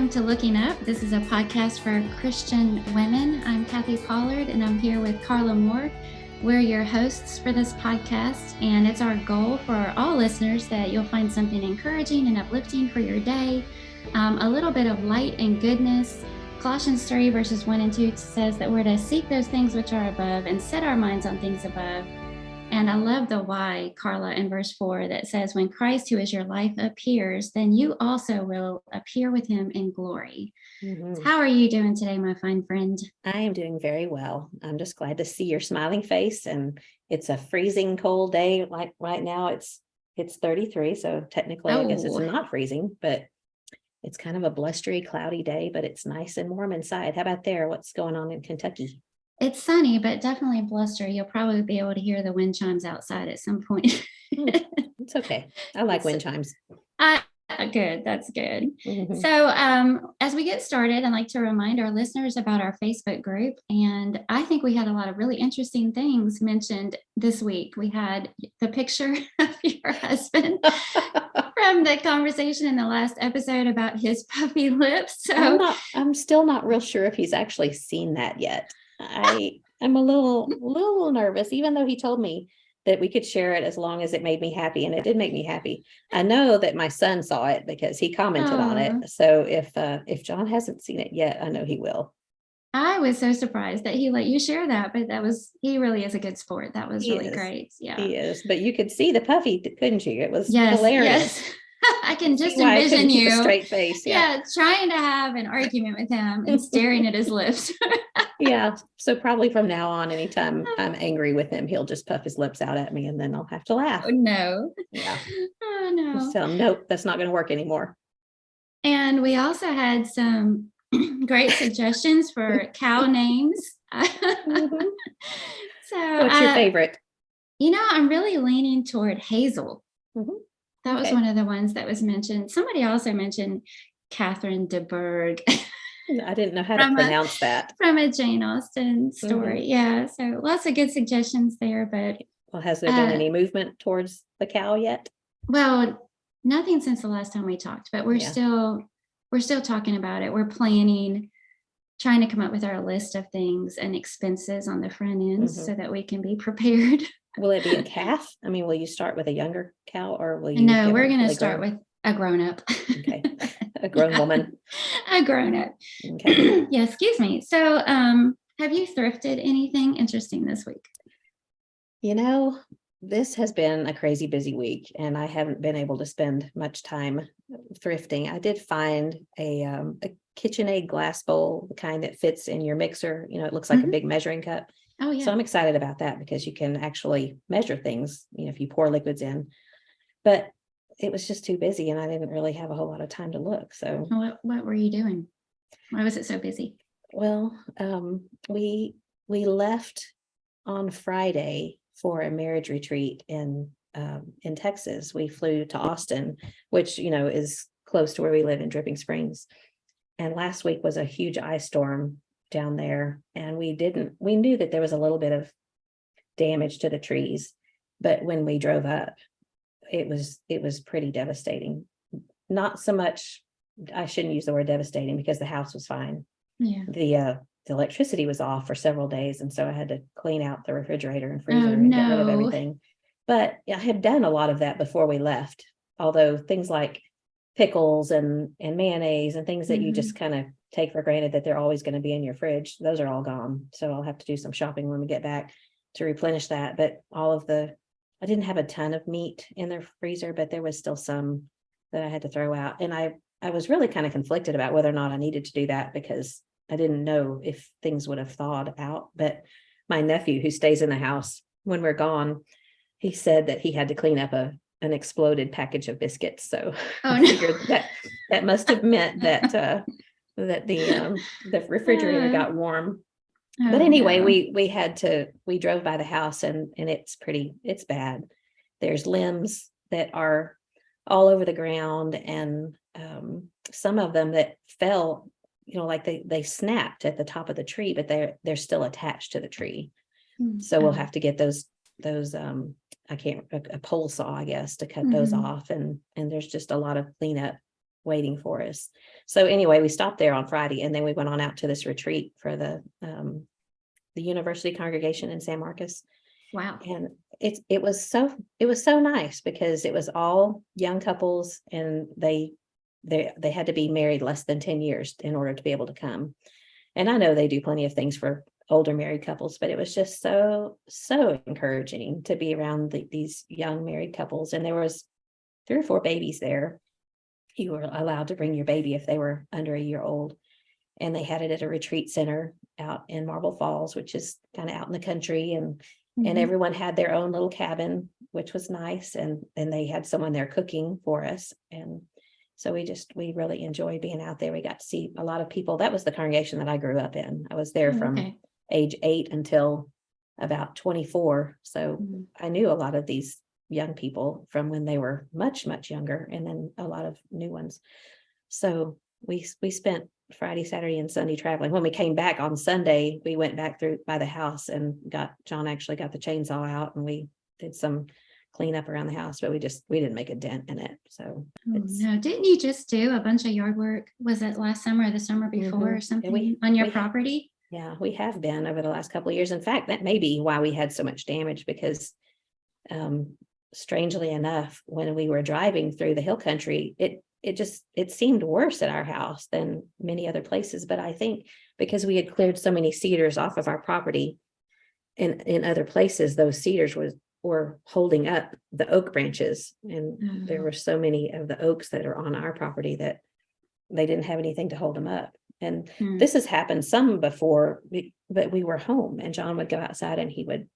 Welcome to Looking Up. This is a podcast for Christian women. I'm Kathy Pollard, and I'm here with Carla Moore. We're your hosts for this podcast, and it's our goal for all listeners that you'll find something encouraging and uplifting for your day, a little bit of light and goodness. Colossians 3 verses 1 and 2 says that we're to seek those things which are above and set our minds on things above. And I love the why, Carla, in verse 4 that says, when Christ, who is your life, appears, then you also will appear with him in glory. Mm-hmm. How are you doing today, my fine friend? I am doing very well. I'm just glad to see your smiling face. And it's a freezing cold day. Like right now, it's 33. So technically, I guess it's not freezing, but it's kind of a blustery, cloudy day, but it's nice and warm inside. How about there? What's going on in Kentucky? It's sunny, but definitely blustery. You'll probably be able to hear the wind chimes outside at some point. It's okay. I like wind chimes. Good. That's good. Mm-hmm. So as we get started, I'd like to remind our listeners about our Facebook group. And I think we had a lot of really interesting things mentioned this week. We had the picture of your husband from the conversation in the last episode about his puffy lips. So I'm still not real sure if he's actually seen that yet. I'm a little nervous, even though he told me that we could share it as long as it made me happy, and it did make me happy. I know that my son saw it because he commented on it. So if John hasn't seen it yet, I know he will. I was so surprised that he let you share that, but he really is a good sport. That was really great. Yeah, he is. But you could see the puffy, couldn't you? It was hilarious. Yes. I can just envision you, keep a straight face. Yeah, trying to have an argument with him and staring at his lips. Yeah. So probably from now on, anytime I'm angry with him, he'll just puff his lips out at me, and then I'll have to laugh. Oh, no. Yeah. Oh, no. So nope, that's not going to work anymore. And we also had some great suggestions for cow names. Mm-hmm. So what's your favorite? I'm really leaning toward Hazel. Mm-hmm. That was one of the ones that was mentioned. Somebody also mentioned Catherine de Bourgh. I didn't know how to pronounce that. From a Jane Austen story. Mm-hmm. Yeah. So lots of good suggestions there. But has there been any movement towards the cow yet? Well, nothing since the last time we talked, but we're still talking about it. We're planning, trying to come up with our list of things and expenses on the front end so that we can be prepared. Will it be a calf? I mean, will you start with a younger cow, or will you? No, we're going to start with a grown-up. Okay. A grown woman. A grown-up. Okay. Yeah, excuse me. So have you thrifted anything interesting this week? This has been a crazy busy week, and I haven't been able to spend much time thrifting. I did find a KitchenAid glass bowl, the kind that fits in your mixer. It looks like a big measuring cup. Oh, yeah. So I'm excited about that because you can actually measure things, if you pour liquids in. But it was just too busy, and I didn't really have a whole lot of time to look. So what were you doing? Why was it so busy? Well, we left on Friday for a marriage retreat in Texas. We flew to Austin, which, is close to where we live in Dripping Springs. And last week was a huge ice storm down there. And we knew that there was a little bit of damage to the trees, but when we drove up, it was pretty devastating. Not so much, I shouldn't use the word devastating, because the house was fine. Yeah. The electricity was off for several days, and so I had to clean out the refrigerator and freezer and get rid of everything. But I had done a lot of that before we left, although things like pickles and mayonnaise and things that you just kind of take for granted that they're always going to be in your fridge, those are all gone. So I'll have to do some shopping when we get back to replenish that. But I didn't have a ton of meat in the freezer, but there was still some that I had to throw out. And I was really kind of conflicted about whether or not I needed to do that, because I didn't know if things would have thawed out. But my nephew, who stays in the house when we're gone, he said that he had to clean up an exploded package of biscuits. So I figured that must have meant that the refrigerator got warm. But anyway, we drove by the house, and it's bad. There's limbs that are all over the ground, and some of them that fell, like they snapped at the top of the tree, but they're still attached to the tree. So we'll have to get those a pole saw, I guess, to cut those off. And there's just a lot of cleanup waiting for us. So anyway, we stopped there on Friday, and then we went on out to this retreat for the university congregation in San Marcos. Wow. And it was so nice because it was all young couples, and they had to be married less than 10 years in order to be able to come. And I know they do plenty of things for older married couples, but it was just so encouraging to be around these young married couples. And there was 3 or 4 babies there. You were allowed to bring your baby if they were under a year old. And they had it at a retreat center out in Marble Falls, which is kind of out in the country. And everyone had their own little cabin, which was nice. And they had someone there cooking for us. And so we really enjoyed being out there. We got to see a lot of people. That was the congregation that I grew up in. I was there from age 8 until about 24. So I knew a lot of these young people from when they were much, much younger, and then a lot of new ones. So we spent Friday, Saturday, and Sunday traveling. When we came back on Sunday, we went back through by the house and John actually got the chainsaw out, and we did some clean up around the house, but we didn't make a dent in it. So no, didn't you just do a bunch of yard work? Was it last summer or the summer before or something on your property? Yeah, we have been over the last couple of years. In fact, that may be why we had so much damage, because strangely enough, when we were driving through the hill country, it seemed worse at our house than many other places. But I think because we had cleared so many cedars off of our property in other places, those cedars were holding up the oak branches. And there were so many of the oaks that are on our property that they didn't have anything to hold them up. And this has happened some before, but we were home, and John would go outside and he would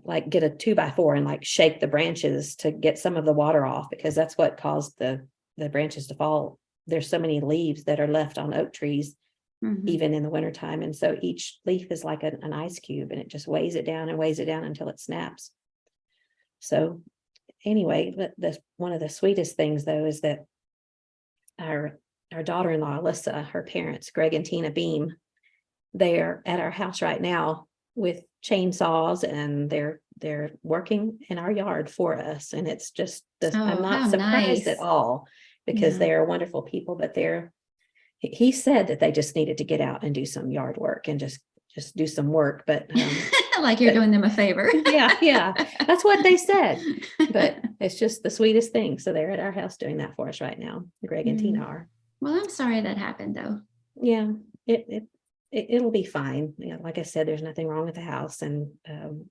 like get a 2x4 and like shake the branches to get some of the water off, because that's what caused the branches to fall. There's so many leaves that are left on oak trees, even in the wintertime. And so each leaf is like an ice cube, and it just weighs it down until it snaps. So anyway, one of the sweetest things though is that our daughter-in-law, Alyssa, her parents, Greg and Tina Beam, they're at our house right now with chainsaws, and they're working in our yard for us. And it's just I'm not surprised at all, because they are wonderful people. But he said that they just needed to get out and do some yard work and just do some work. But like you're doing them a favor. yeah, that's what they said. But it's just the sweetest thing. So they're at our house doing that for us right now. Greg and Tina are. Well, I'm sorry that happened though. Yeah, it'll be fine. Like I said, there's nothing wrong with the house, and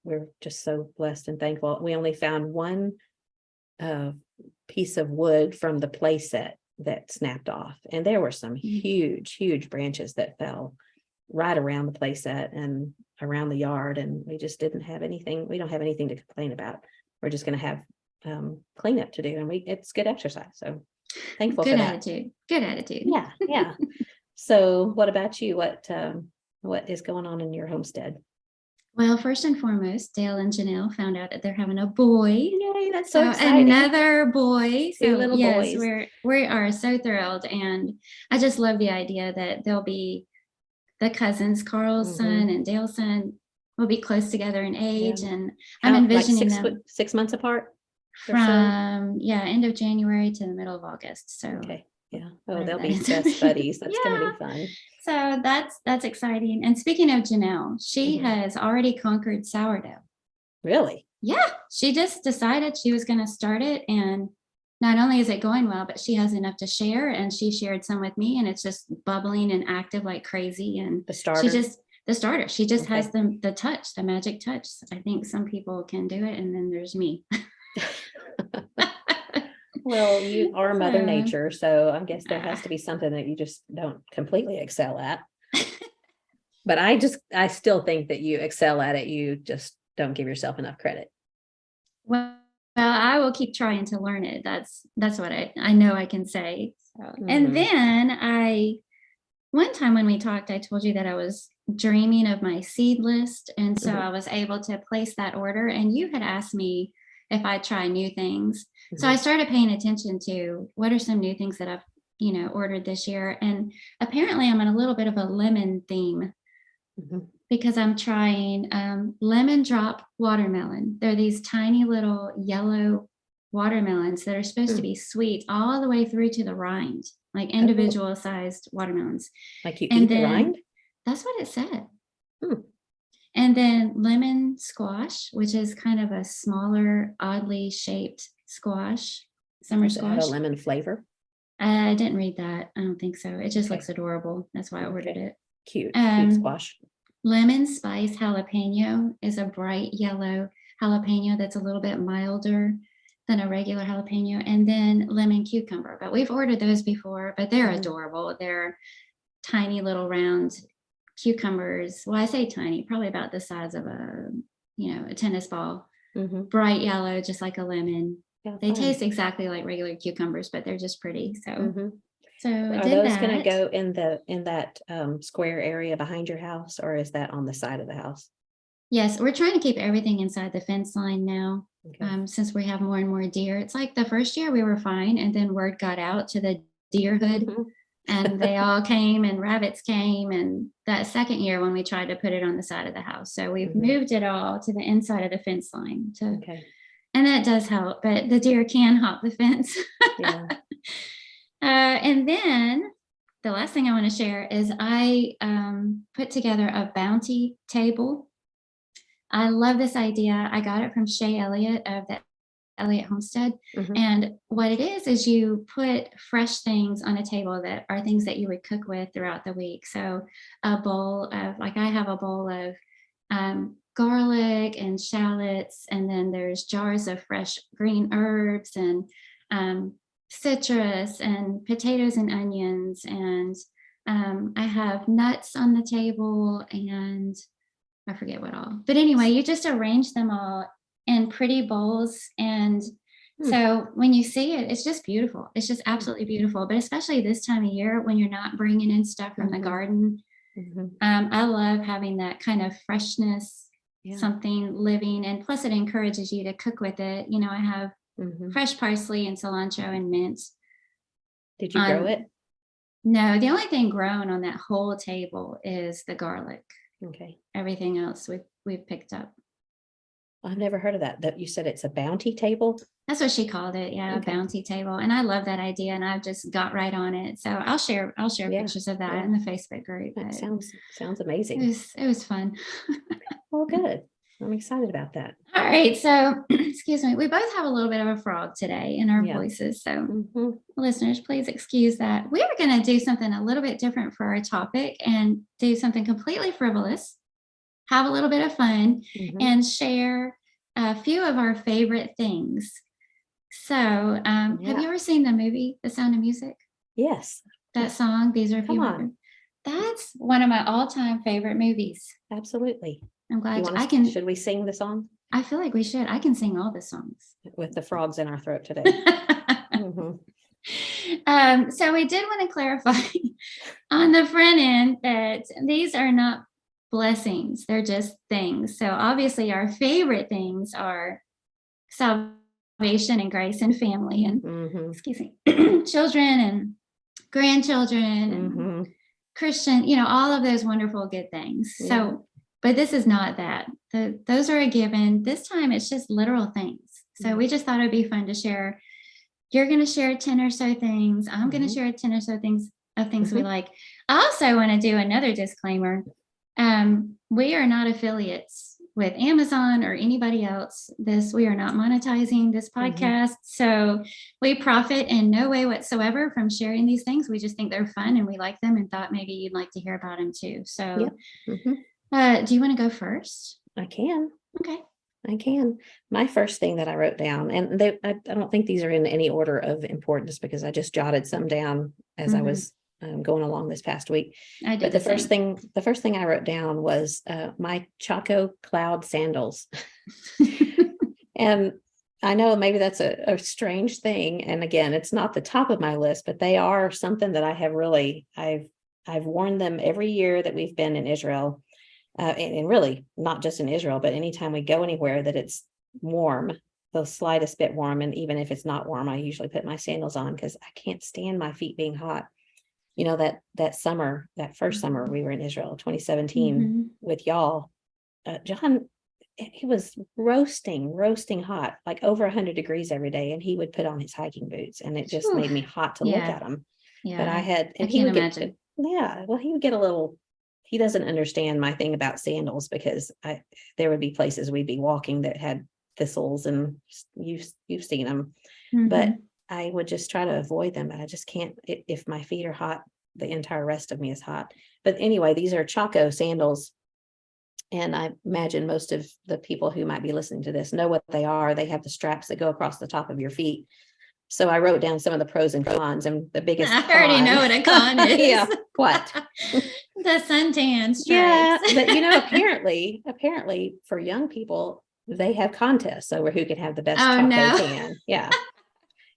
we're just so blessed and thankful. We only found one piece of wood from the play set that snapped off, and there were some huge branches that fell right around the play set and around the yard, and we just didn't have anything. We don't have anything to complain about. We're just going to have cleanup to do, and it's good exercise. So thankful for that. Good attitude. Yeah. So what about you? What is going on in your homestead? Well, first and foremost, Dale and Janelle found out that they're having a boy. Yay, that's so exciting. Another boy. So two little boys. We are so thrilled. And I just love the idea that they'll be the cousins, Carl's son and Dale's son will be close together in age. Yeah. And I'm envisioning them 6 months apart from end of January to the middle of August. So okay. Yeah. Oh, they'll be best buddies. That's going to be fun. So that's exciting. And speaking of Janelle, she has already conquered sourdough. Really? Yeah. She just decided she was going to start it. And not only is it going well, but she has enough to share. And she shared some with me, and it's just bubbling and active like crazy. And the starter. She just has the touch, the magic touch. I think some people can do it. And then there's me. Well, you are Mother Nature, so I guess there has to be something that you just don't completely excel at. But I still think that you excel at it. You just don't give yourself enough credit. Well, I will keep trying to learn it. That's what I know I can say. So. And then one time when we talked, I told you that I was dreaming of my seed list. And so I was able to place that order, and you had asked me if I try new things. So I started paying attention to what are some new things that I've, ordered this year. And apparently I'm in a little bit of a lemon theme because I'm trying lemon drop watermelon. They're these tiny little yellow watermelons that are supposed to be sweet all the way through to the rind, like individual sized watermelons. Like you eat the rind? That's what it said. And then lemon squash, which is kind of a smaller, oddly shaped squash, summer squash. Does it have a lemon flavor? I didn't read that. I don't think so. It just looks adorable. That's why I ordered it. Cute squash. Lemon spice jalapeno is a bright yellow jalapeno that's a little bit milder than a regular jalapeno. And then lemon cucumber. But we've ordered those before, but they're adorable. They're tiny little round cucumbers. Well, I say tiny, probably about the size of a tennis ball. Bright yellow, just like a lemon. They taste exactly like regular cucumbers, but they're just pretty. So so are those going to go in that square area behind your house, or is that on the side of the house? Yes, we're trying to keep everything inside the fence line now. Since we have more and more deer. It's like the first year we were fine, and then word got out to the deer hood and they all came, and rabbits came, and that second year when we tried to put it on the side of the house. So we've moved it all to the inside of the fence line and that does help, but the deer can hop the fence. And then the last thing I want to share is I put together a bounty table. I love this idea. I got it from Shay Elliott of the Elliott Homestead. And what it is you put fresh things on a table that are things that you would cook with throughout the week. So a bowl of, like I have a bowl of garlic and shallots, and then there's jars of fresh green herbs and citrus and potatoes and onions. And I have nuts on the table, and I forget what all. But anyway, you just arrange them all in pretty bowls. And so when you see it, it's just beautiful. It's just absolutely beautiful. But especially this time of year when you're not bringing in stuff from the garden. I love having that kind of freshness, something living. And plus it encourages you to cook with it. You know, I have fresh parsley and cilantro and mint. Did you grow it? No, the only thing grown on that whole table is the garlic. Everything else we've picked up. I've never heard of that. That you said it's a bounty table? That's what she called it. Yeah, a bounty table. And I love that idea, and I've just got right on it. So I'll share pictures of that in the Facebook group. That sounds amazing. It was fun. Well, good. I'm excited about that. All right. So, excuse me. We both have a little bit of a frog today in our voices. So, listeners, please excuse that. We are going to do something a little bit different for our topic and do something completely frivolous, have a little bit of fun, and share a few of our favorite things. So, have you ever seen the movie, The Sound of Music? Yes. That song, These Are a Few. Come on. That's one of my all-time favorite movies. Absolutely. I'm glad I can. Should we sing the song? I feel like we should. I can sing all the songs. With the frogs in our throat today. So we did want to clarify on the front end that these are not blessings. They're just things. So obviously our favorite things are salvation and grace and family and excuse me, children and grandchildren and Christian, all of those wonderful good things. So, but this is not that. Those are a given. This time it's just literal things. So we just thought it'd be fun to share. You're going to share 10 or so things. I'm going to share 10 or so things we like. I also want to do another disclaimer. We are not affiliates with Amazon or anybody else. We are not monetizing this podcast. So we profit in no way whatsoever from sharing these things. We just think they're fun and we like them and thought maybe you'd like to hear about them too. So do you want to go first? I can. Okay. I can. My first thing that I wrote down, and I don't think these are in any order of importance because I just jotted some down as I was going along this past week. But the first thing I wrote down was my Chaco Cloud sandals. And I know maybe that's a strange thing. And again, it's not the top of my list, but they are something that I have really, I've worn them every year that we've been in Israel. And really not just in Israel, but anytime we go anywhere that it's warm, the slightest bit warm. And even if it's not warm, I usually put my sandals on because I can't stand my feet being hot. That summer, that first summer we were in Israel, 2017 with y'all, John, it was roasting hot, like over 100 degrees every day. And he would put on his hiking boots, and it just made me hot to look at him. But I can't imagine. Well, he would get a little, he doesn't understand my thing about sandals, because there would be places we'd be walking that had thistles, and you've seen them, but I would just try to avoid them. But I just can't, if my feet are hot, the entire rest of me is hot. But anyway, these are Chaco sandals. And I imagine most of the people who might be listening to this know what they are. They have the straps that go across the top of your feet. So I wrote down some of the pros and cons, and the biggest I already know what a con is. Yeah, what? The suntan stripes. Yeah, but apparently for young people, they have contests over who can have the best Chaco tan. Yeah.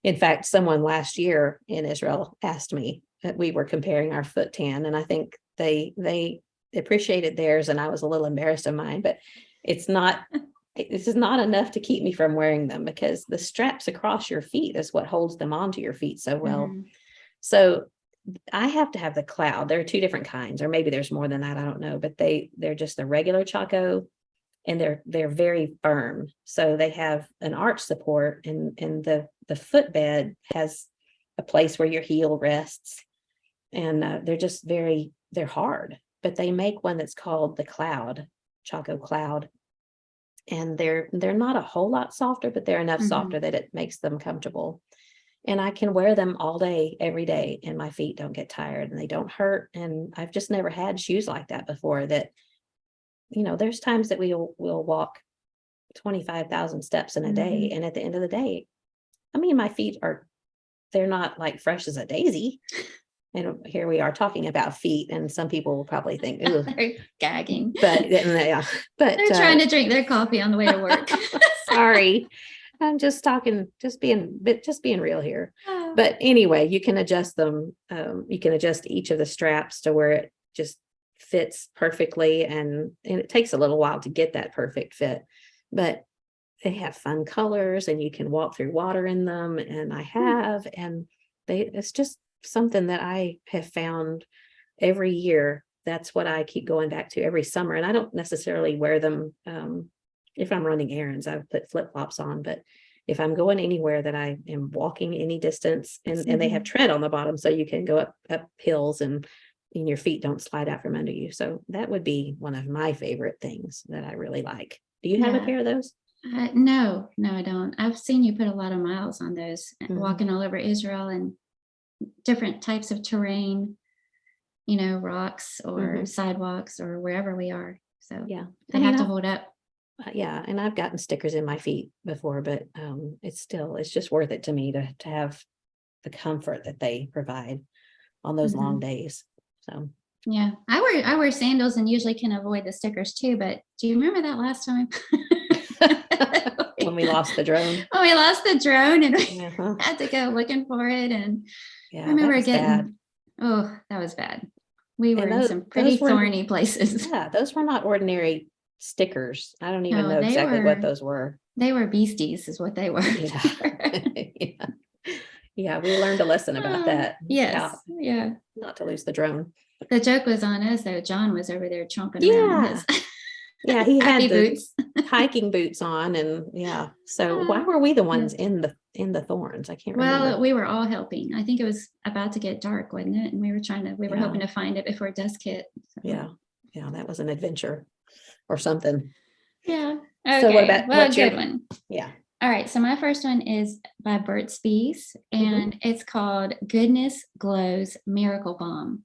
In fact, someone last year in Israel asked me that we were comparing our foot tan, and I think they appreciated theirs, and I was a little embarrassed of mine, but this is not enough to keep me from wearing them, because the straps across your feet is what holds them onto your feet so well. So I have to have the Cloud. There are two different kinds, or maybe there's more than that, I don't know, but they're just the regular Chaco, and they're very firm. So they have an arch support, and the footbed has a place where your heel rests, and they're hard. But they make one that's called the Cloud, Chaco Cloud. And they're not a whole lot softer, but they're enough softer that it makes them comfortable. And I can wear them all day, every day, and my feet don't get tired and they don't hurt. And I've just never had shoes like that before, that, there's times that we'll walk 25,000 steps in a day. And at the end of the day, I mean, my feet they're not like fresh as a daisy. And here we are talking about feet, and some people will probably think, "Ooh, they're gagging." But they're trying to drink their coffee on the way to work. Sorry, I'm just talking, just being real here. Oh. But anyway, you can adjust them. You can adjust each of the straps to where it just fits perfectly, and it takes a little while to get that perfect fit. But they have fun colors, and you can walk through water in them. And I have, and it's just something that I have found every year. That's what I keep going back to every summer. And I don't necessarily wear them if I'm running errands. I put flip-flops on, but if I'm going anywhere that I am walking any distance, and they have tread on the bottom, so you can go up hills, and your feet don't slide out from under you. So that would be one of my favorite things that I really like. Do you have a pair of those? No, I don't. I've seen you put a lot of miles on those, walking all over Israel and different types of terrain, rocks or sidewalks or wherever we are. So yeah, they have to hold up. Yeah. And I've gotten stickers in my feet before, but it's just worth it to me to have the comfort that they provide on those long days. So yeah, I wear sandals and usually can avoid the stickers too. But do you remember that last time? When we lost the drone? Oh, we lost the drone, and we had to go looking for it. And I remember bad. That was bad. We were in some pretty thorny places. Yeah, those were not ordinary stickers. I don't even know exactly what those were. They were beasties, is what they were. Yeah, we learned a lesson about that. Yes. Yeah. Not to lose the drone. The joke was on us, though. John was over there chomping around in his he had the boots. hiking boots on, and so why were we the ones in the thorns? I can't remember. Well, we were all helping. I think it was about to get dark, wasn't it? And we were hoping to find it before dusk hit. So. Yeah, that was an adventure or something. Yeah. Okay. So what about what's good one? Yeah. All right. So my first one is by Burt's Bees, and it's called Goodness Glows Miracle Balm.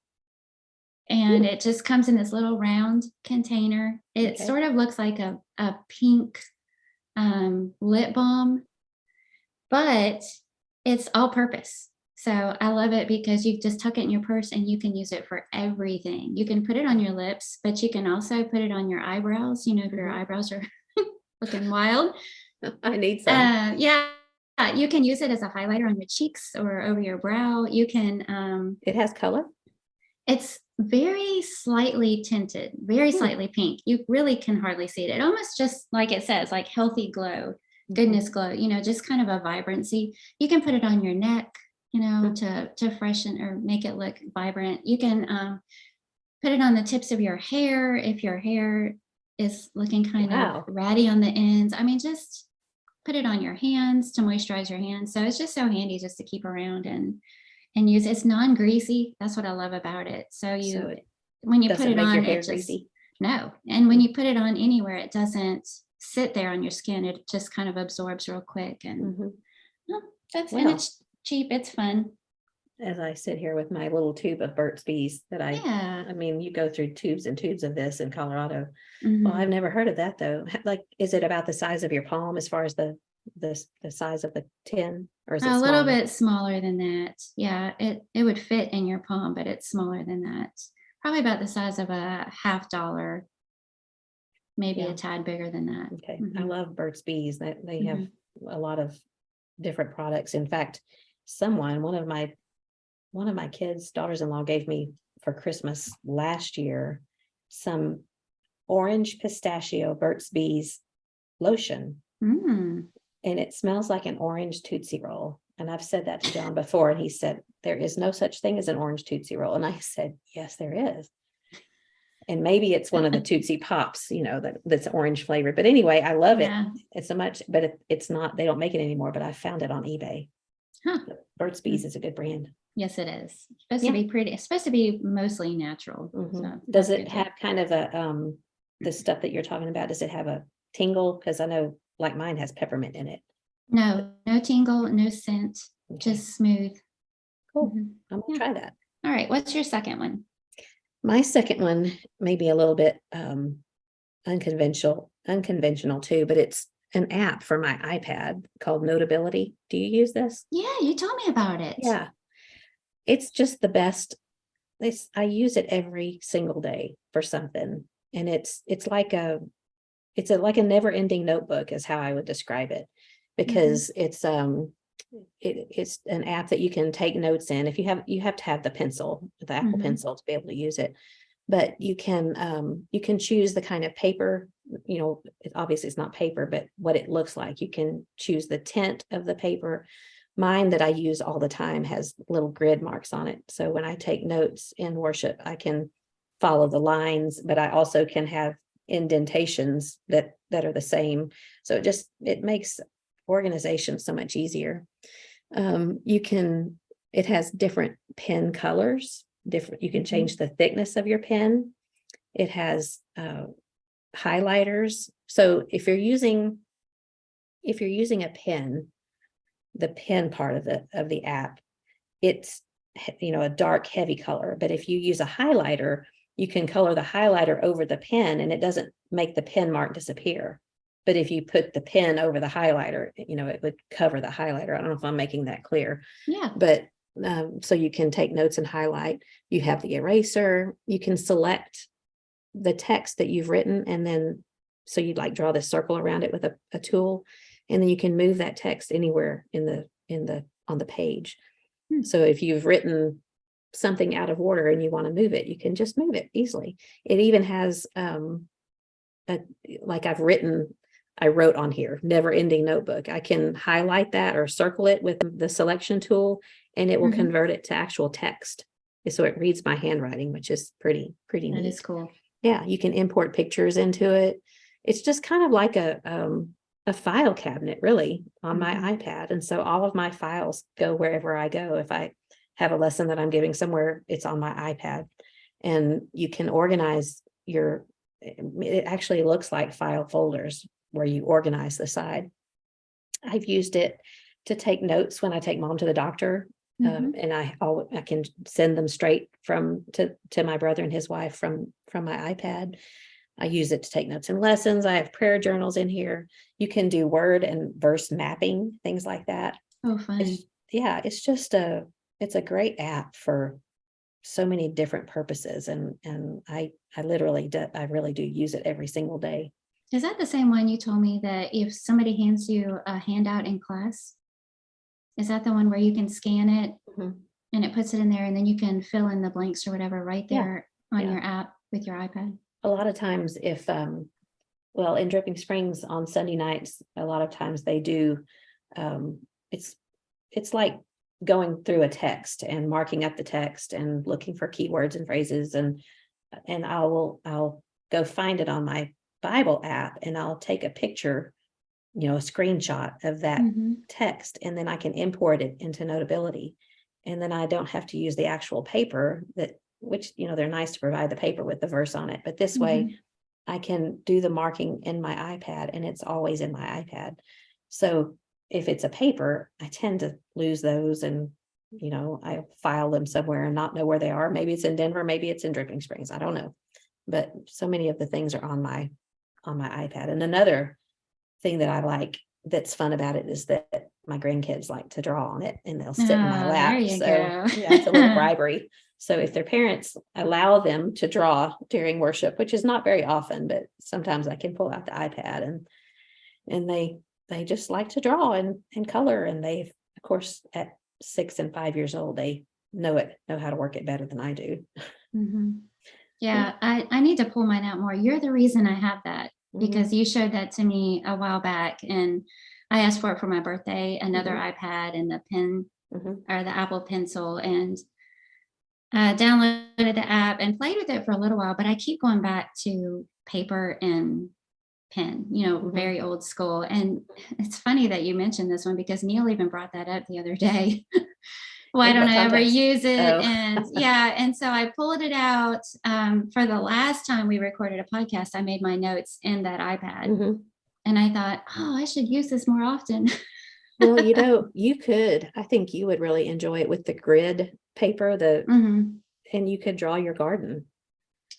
And it just comes in this little round container. It sort of looks like a pink lip balm, but it's all purpose. So I love it because you just tuck it in your purse and you can use it for everything. You can put it on your lips, but you can also put it on your eyebrows. If your eyebrows are looking wild. I need some. You can use it as a highlighter on your cheeks or over your brow. You can. It has color? It's very slightly tinted, very slightly pink. You really can hardly see it. It almost just like it says, like healthy glow, goodness glow, just kind of a vibrancy. You can put it on your neck, to freshen or make it look vibrant. You can put it on the tips of your hair if your hair is looking kind of ratty on the ends. I mean, just put it on your hands to moisturize your hands. So it's just so handy just to keep around and use. It's non-greasy. That's what I love about it. So when you put it on, it just greasy. No. And when you put it on anywhere, it doesn't sit there on your skin. It just kind of absorbs real quick. And and it's cheap. It's fun. As I sit here with my little tube of Burt's Bees that I mean, you go through tubes and tubes of this in Colorado. Well, I've never heard of that though. Like, is it about the size of your palm as far as the size of the tin, or is it a little bit smaller than that? Yeah, it would fit in your palm, but it's smaller than that. Probably about the size of a $50, maybe a tad bigger than that. Okay. I love Burt's Bees. They have a lot of different products. In fact, one of my kids' daughters-in-law gave me for Christmas last year some orange pistachio Burt's Bees lotion. And it smells like an orange Tootsie Roll. And I've said that to John before, and he said, there is no such thing as an orange Tootsie Roll. And I said, yes, there is. And maybe it's one of the Tootsie Pops, that's orange flavored. But anyway, I love it. It's so much, but it's not, they don't make it anymore, but I found it on eBay. Burt's Bees is a good brand. Yes, it is. It's supposed to be pretty. It's supposed to be mostly natural. So does it have kind of a the stuff that you're talking about? Does it have a tingle? Because I know, like mine has peppermint in it. No tingle, no scent, just smooth. Cool. I'm gonna try that. All right. What's your second one? My second one may be a little bit unconventional too, but it's an app for my iPad called Notability. Do you use this? Yeah, you told me about it. Yeah. It's just the best. I use it every single day for something. And it's like a never-ending notebook is how I would describe it, because it's an app that you can take notes in. If you have to have the Apple Pencil to be able to use it, but you can choose the kind of paper, obviously it's not paper, but what it looks like. You can choose the tint of the paper. Mine that I use all the time has little grid marks on it. So when I take notes in worship, I can follow the lines, but I also can have indentations that are the same. So it makes organization so much easier. It has different pen colors, you can change the thickness of your pen. It has highlighters. So if you're using a pen, the pen part of the app, it's a dark heavy color. But if you use a highlighter, you can color the highlighter over the pen and it doesn't make the pen mark disappear. But if you put the pen over the highlighter, it would cover the highlighter. I don't know if I'm making that clear. Yeah. But so you can take notes and highlight. You have the eraser. You can select the text that you've written, and then so you'd like draw this circle around it with a tool, and then you can move that text anywhere on the page. So if you've written something out of order and you want to move it, you can just move it easily. It even has I wrote on here, never ending notebook. I can highlight that or circle it with the selection tool, and it will convert it to actual text. So it reads my handwriting, which is pretty neat. That is cool. Yeah, you can import pictures into it. It's just kind of like a file cabinet, really, on my iPad. And so all of my files go wherever I go. If I have a lesson that I'm giving somewhere, it's on my iPad. And you can organize it actually looks like file folders where you organize the side. I've used it to take notes when I take mom to the doctor. And I can send them straight to my brother and his wife from my iPad. I use it to take notes in lessons. I have prayer journals in here. You can do word and verse mapping, things like that. Oh, fun. It's a great app for so many different purposes. And I really do use it every single day. Is that the same one you told me that if somebody hands you a handout in class, is that the one where you can scan it and it puts it in there, and then you can fill in the blanks or whatever right there on your app with your iPad? A lot of times if, in Dripping Springs on Sunday nights, a lot of times they do, it's like going through a text and marking up the text and looking for keywords and phrases, and I'll go find it on my Bible app and I'll take a picture, a screenshot of that text, and then I can import it into Notability. And then I don't have to use the actual paper which they're nice to provide the paper with the verse on it. But this way I can do the marking in my iPad, and it's always in my iPad. So if it's a paper, I tend to lose those, and I file them somewhere and not know where they are. Maybe it's in Denver, maybe it's in Dripping Springs. I don't know. But so many of the things are on my iPad. And another thing that I like that's fun about it is that my grandkids like to draw on it, and they'll sit in my lap. So yeah, it's a little bribery. So if their parents allow them to draw during worship, which is not very often, but sometimes I can pull out the iPad and they just like to draw and color. And they, of course, at 6 and 5 years old, they know how to work it better than I do. Yeah, I need to pull mine out more. You're the reason I have that, because you showed that to me a while back, and I asked for it for my birthday, another iPad and the pen or the Apple Pencil, and downloaded the app and played with it for a little while, but I keep going back to paper and pen, very old school. And it's funny that you mentioned this one, because Neil even brought that up the other day. Why don't I ever use it? And and so I pulled it out for the last time we recorded a podcast. I made my notes in that iPad, and I thought, I should use this more often. Well, you could. I think you would really enjoy it with the grid paper, and you could draw your garden.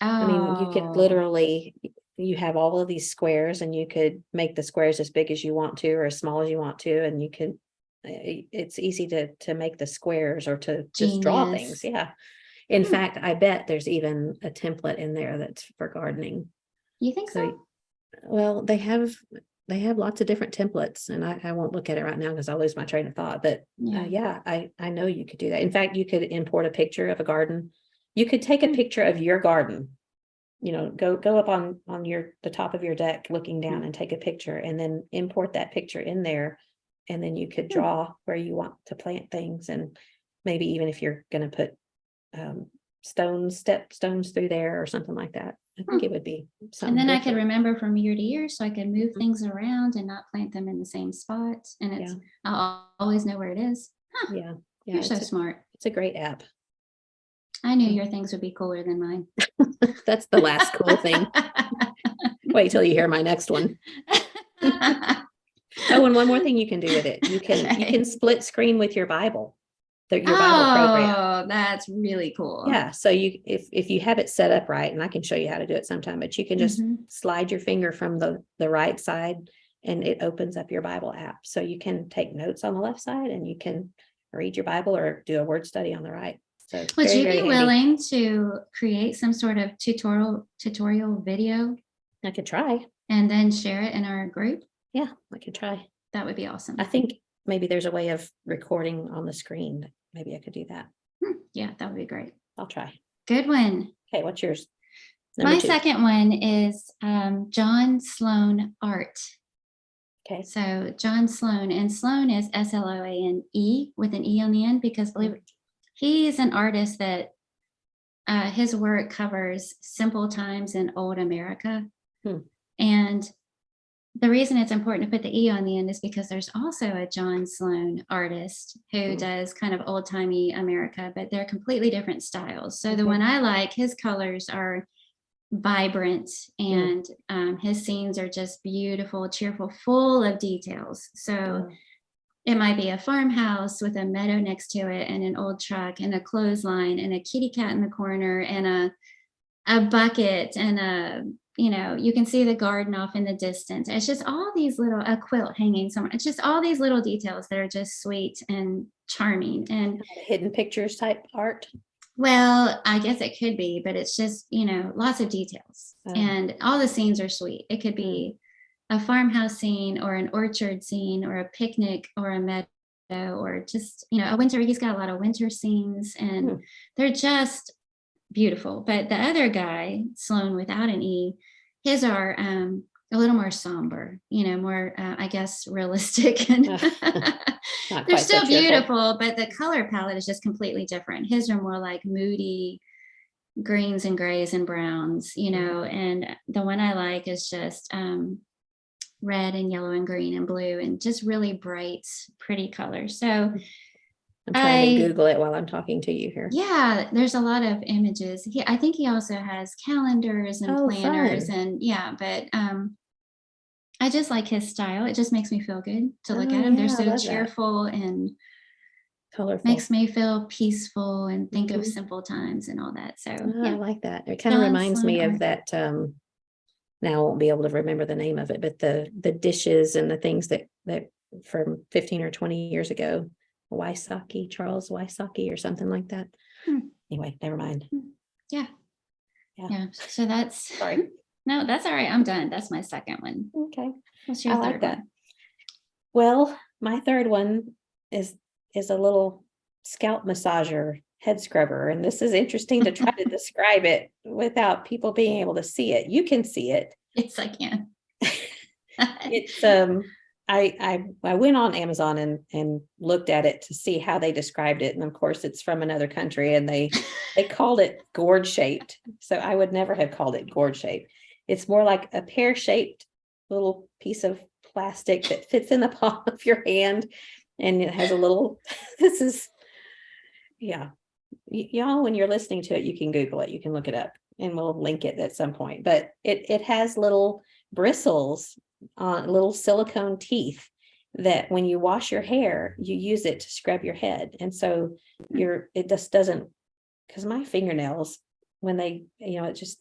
I mean, you could literally, you have all of these squares, and you could make the squares as big as you want to or as small as you want to, and you could. It's easy to make the squares or to just draw things. Yeah. In fact, I bet there's even a template in there that's for gardening. You think so? Well, they have lots of different templates, and I won't look at it right now because I'll lose my train of thought. But I know you could do that. In fact, you could import a picture of a garden. You could take a picture of your garden. Go up on the top of your deck, looking down, and take a picture, and then import that picture in there. And then you could draw where you want to plant things, and maybe even if you're going to put stones through there or something like that. I think it would be something. And then I could remember from year to year, so I could move things around and not plant them in the same spot. And I'll always know where it is. Yeah. You're so smart. It's a great app. I knew your things would be cooler than mine. That's the last cool thing. Wait till you hear my next one. Oh, and one more thing you can do with it. You can split screen with your Bible. Your Bible program. Oh, that's really cool. Yeah. So if you have it set up right, and I can show you how to do it sometime, but you can just slide your finger from the right side, and it opens up your Bible app. So you can take notes on the left side, and you can read your Bible or do a word study on the right. So would you be willing to create some sort of tutorial video? I could try. And then share it in our group? Yeah, I could try. That would be awesome. I think maybe there's a way of recording on the screen. Maybe I could do that. Yeah, that would be great. I'll try. Good one. Okay, what's yours? My second one is John Sloan Art. Okay. So John Sloan, and Sloan is Sloane with an E on the end, because believe it, he is an artist that his work covers simple times in old America. And the reason it's important to put the E on the end is because there's also a John Sloan artist who does kind of old timey America, but they're completely different styles. So the one I like, his colors are vibrant, and his scenes are just beautiful, cheerful, full of details. So it might be a farmhouse with a meadow next to it, and an old truck, and a clothesline, and a kitty cat in the corner, and a bucket, and you can see the garden off in the distance. It's just all these a quilt hanging somewhere. It's just all these little details that are just sweet and charming. And hidden pictures type art. Well, I guess it could be, but it's just, lots of details. And all the scenes are sweet. It could be a farmhouse scene, or an orchard scene, or a picnic, or a meadow, or just, a winter. He's got a lot of winter scenes, and they're just beautiful. But the other guy, Sloan without an E, his are a little more somber, more, I guess, realistic. And they're still beautiful, but the color palette is just completely different. His are more like moody, greens and grays and browns, and the one I like is just red and yellow and green and blue and just really bright, pretty colors. So I'm trying to Google it while I'm talking to you here. Yeah, there's a lot of images. I think he also has calendars and planners fun. but I just like his style. It just makes me feel good to look at them. They're so cheerful and colorful. Makes me feel peaceful and think of simple times and all that. So I like that. It kind of reminds me of that. Now I won't be able to remember the name of it, but the dishes and the things that from 15 or 20 years ago, Charles Wysocki or something like that. Anyway, never mind. Yeah. So that's sorry. No, that's all right. I'm done. That's my second one. Okay. What's your third one? Well, my third one is a little scalp massager head scrubber. And this is interesting to try to describe it without people being able to see it. You can see it. Yes, I can. It's I went on Amazon and looked at it to see how they described it. And of course it's from another country and they called it gourd shaped. So I would never have called it gourd shaped. It's more like a pear shaped little piece of plastic that fits in the palm of your hand. And it has a little, y'all, when you're listening to it, you can Google it, you can look it up and we'll link it at some point, but it has little bristles on little silicone teeth that when you wash your hair, you use it to scrub your head. And so it just doesn't, because my fingernails, when they,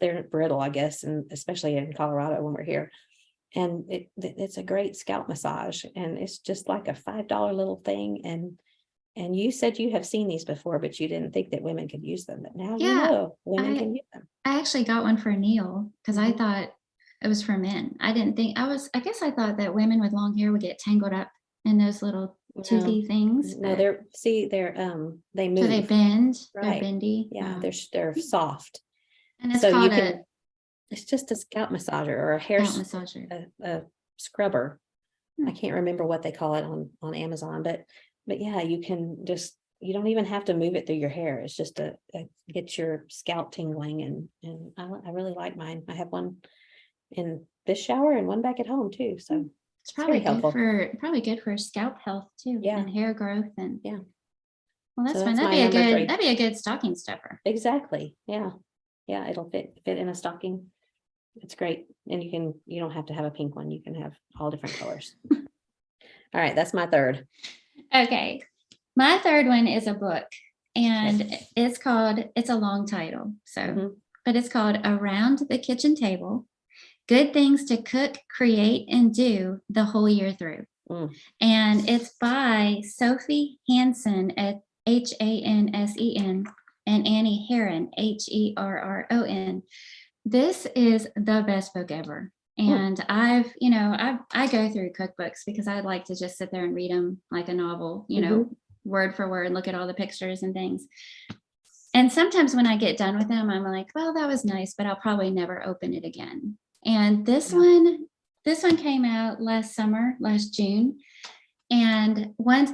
they're brittle, I guess, and especially in Colorado when we're here. And it's a great scalp massage, and it's just like a $5 little thing. And you said you have seen these before, but you didn't think that women could use them. But now women can use them. I actually got one for Neil because I thought it was for men. I didn't think I guess I thought that women with long hair would get tangled up in those little toothy things. No, they move. So they bend. Right. They're bendy. Yeah, they're soft. And it's called it's just a scalp massager or a hair massager, a scrubber. I can't remember what they call it on Amazon, but yeah, you can you don't even have to move it through your hair. It's just get your scalp tingling, and I really like mine. I have one in this shower and one back at home too. So it's probably good for scalp health too. Yeah. And hair growth and Well, that's so fun. That'd be a good stocking stuffer. Exactly. Yeah. Yeah. It'll fit in a stocking. It's great. And you don't have to have a pink one. You can have all different colors. All right. That's my third. Okay. My third one is a book, and it's a long title. So, but it's called Around the Kitchen Table: Good Things to Cook, Create, and Do the Whole Year Through. And it's by Sophie Hansen at Hansen and Annie Herron, Herron. This is the best book ever. And I go through cookbooks because I like to just sit there and read them like a novel, word for word, look at all the pictures and things. And sometimes when I get done with them, I'm like, well, that was nice, but I'll probably never open it again. And this one came out last June. And once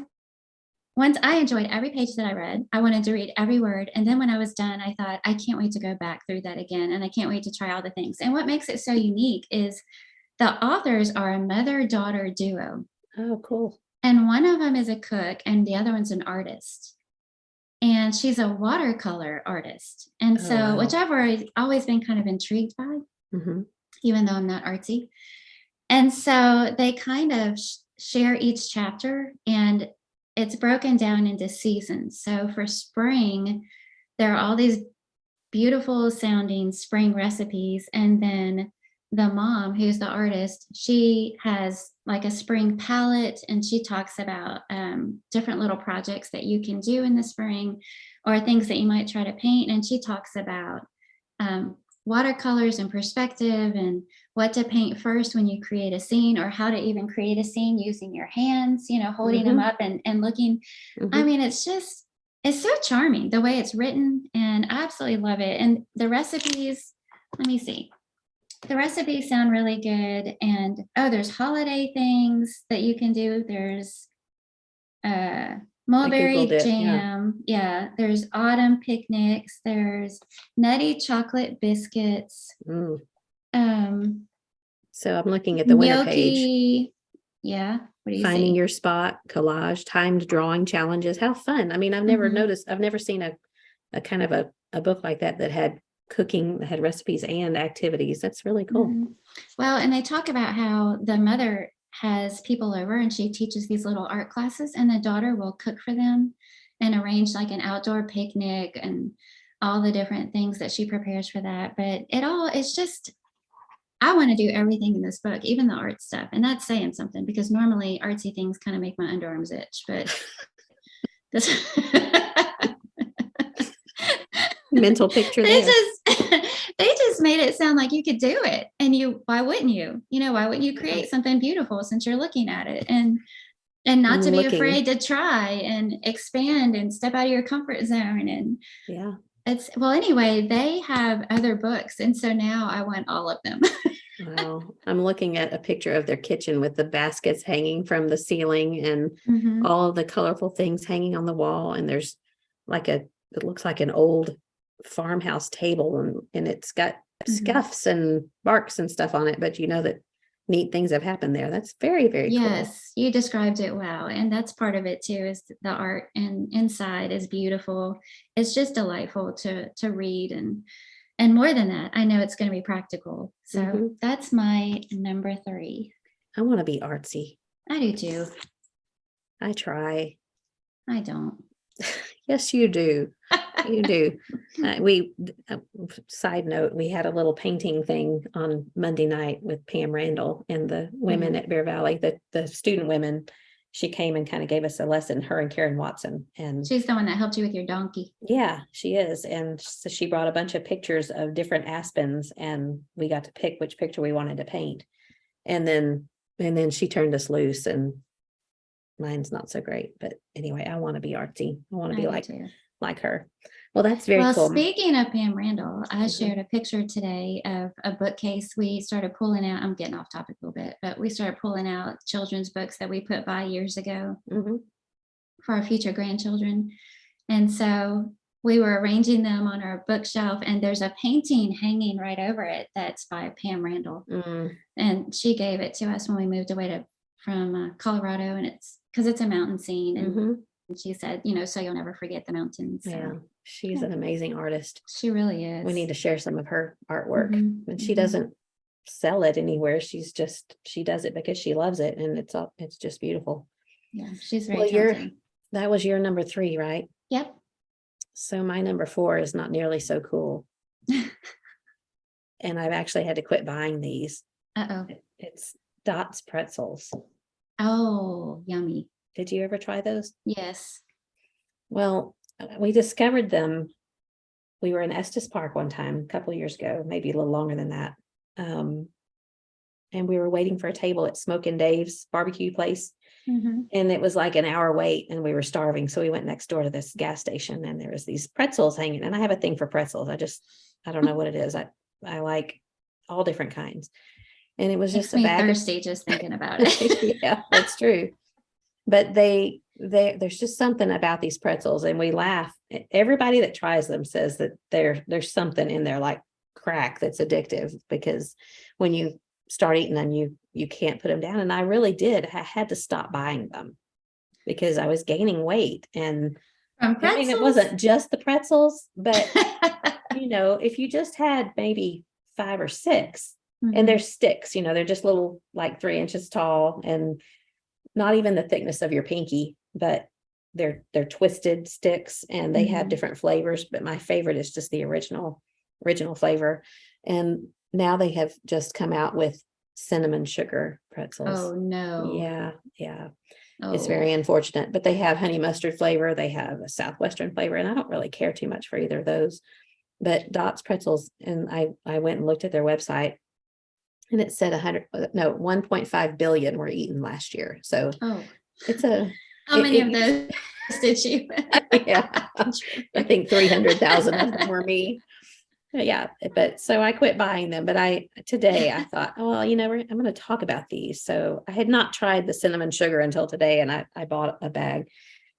I enjoyed every page that I read, I wanted to read every word. And then when I was done, I thought, I can't wait to go back through that again. And I can't wait to try all the things. And what makes it so unique is the authors are a mother-daughter duo. Oh, cool. And one of them is a cook and the other one's an artist. And she's a watercolor artist. And which I've always been kind of intrigued by, even though I'm not artsy. And so they kind of share each chapter, and it's broken down into seasons. So for spring, there are all these beautiful sounding spring recipes. And then the mom, who's the artist, she has like a spring palette, and she talks about different little projects that you can do in the spring or things that you might try to paint. And she talks about watercolors and perspective and what to paint first when you create a scene, or how to even create a scene using your hands, holding them up and looking. I mean, it's so charming the way it's written, and I absolutely love it. And the recipes, let me see. The recipes sound really good. And there's holiday things that you can do. There's mulberry jam. Yeah. There's autumn picnics. There's nutty chocolate biscuits. So I'm looking at the winter page. Yeah. What do you Finding your spot, collage, timed drawing challenges. How fun. I mean, I've never noticed, I've never seen a kind of a book like that had cooking, that had recipes and activities. That's really cool. Well, and they talk about how the mother has people over and she teaches these little art classes, and the daughter will cook for them and arrange like an outdoor picnic and all the different things that she prepares for that. But it's just, I want to do everything in this book, even the art stuff. And that's saying something, because normally artsy things kind of make my underarms itch, but this mental picture they just made it sound like you could do it. And why wouldn't you? Why wouldn't you create something beautiful since you're looking at it? And not to be afraid to try and expand and step out of your comfort zone. And anyway, they have other books. And so now I want all of them. Wow. I'm looking at a picture of their kitchen with the baskets hanging from the ceiling and all of the colorful things hanging on the wall. And there's it looks like an old farmhouse table, and it's got scuffs and barks and stuff on it, but that neat things have happened there. That's very, very cool. Yes, you described it well. And that's part of it too, is the art, and inside is beautiful. It's just delightful to read. And more than that, I know it's going to be practical. So that's my number 3. I want to be artsy. I do too. I try. I don't. Yes, you do. You do. Side note, we had a little painting thing on Monday night with Pam Randall and the women at Bear Valley, the student women. She came and kind of gave us a lesson, her and Karen Watson. And she's the one that helped you with your donkey. Yeah, she is. And so she brought a bunch of pictures of different aspens, and we got to pick which picture we wanted to paint. And then she turned us loose, and mine's not so great. But anyway, I want to be artsy. I want to be like her. Well, that's very cool. Well, speaking of Pam Randall, I shared a picture today of a bookcase. We started pulling out, I'm getting off topic a little bit, but we started pulling out children's books that we put by years ago for our future grandchildren. And so we were arranging them on our bookshelf, and there's a painting hanging right over it that's by Pam Randall. And she gave it to us when we moved away from Colorado, and it's because it's a mountain scene. And she said, so you'll never forget the mountains. So. Yeah, she's an amazing artist. She really is. We need to share some of her artwork. And she doesn't sell it anywhere. She does it because she loves it, and it's just beautiful. Yeah, she's very talented. That was your number 3, right? Yep. So my number 4 is not nearly so cool. And I've actually had to quit buying these. It's Dots pretzels. Oh, yummy. Did you ever try those? Yes. Well, we discovered them. We were in Estes Park one time a couple of years ago, maybe a little longer than that. And we were waiting for a table at Smokin' Dave's barbecue place. And it was like an hour wait, and we were starving. So we went next door to this gas station, and there was these pretzels hanging. And I have a thing for pretzels. I don't know what it is. I like all different kinds. And it was just a bag. Thirsty just thinking about it. Yeah, that's true. But there's just something about these pretzels, and we laugh. Everybody that tries them says that there's something in there like crack that's addictive, because when you start eating them, you can't put them down. And I really did. I had to stop buying them because I was gaining weight. And I mean, it wasn't just the pretzels, but if you just had maybe 5 or 6, and they're sticks, they're just little, like 3 inches tall, and not even the thickness of your pinky, but they're twisted sticks, and they have different flavors. But my favorite is just the original flavor. And now they have just come out with cinnamon sugar pretzels. Oh no. Yeah. Oh. It's very unfortunate, but they have honey mustard flavor. They have a Southwestern flavor, and I don't really care too much for either of those. But Dots pretzels, and I went and looked at their website, and it said 1.5 billion were eaten last year. So it's how many of those did you? Yeah, I think 300,000 of them were me. Yeah, but so I quit buying them. But today I thought, I'm going to talk about these. So I had not tried the cinnamon sugar until today, and I bought a bag.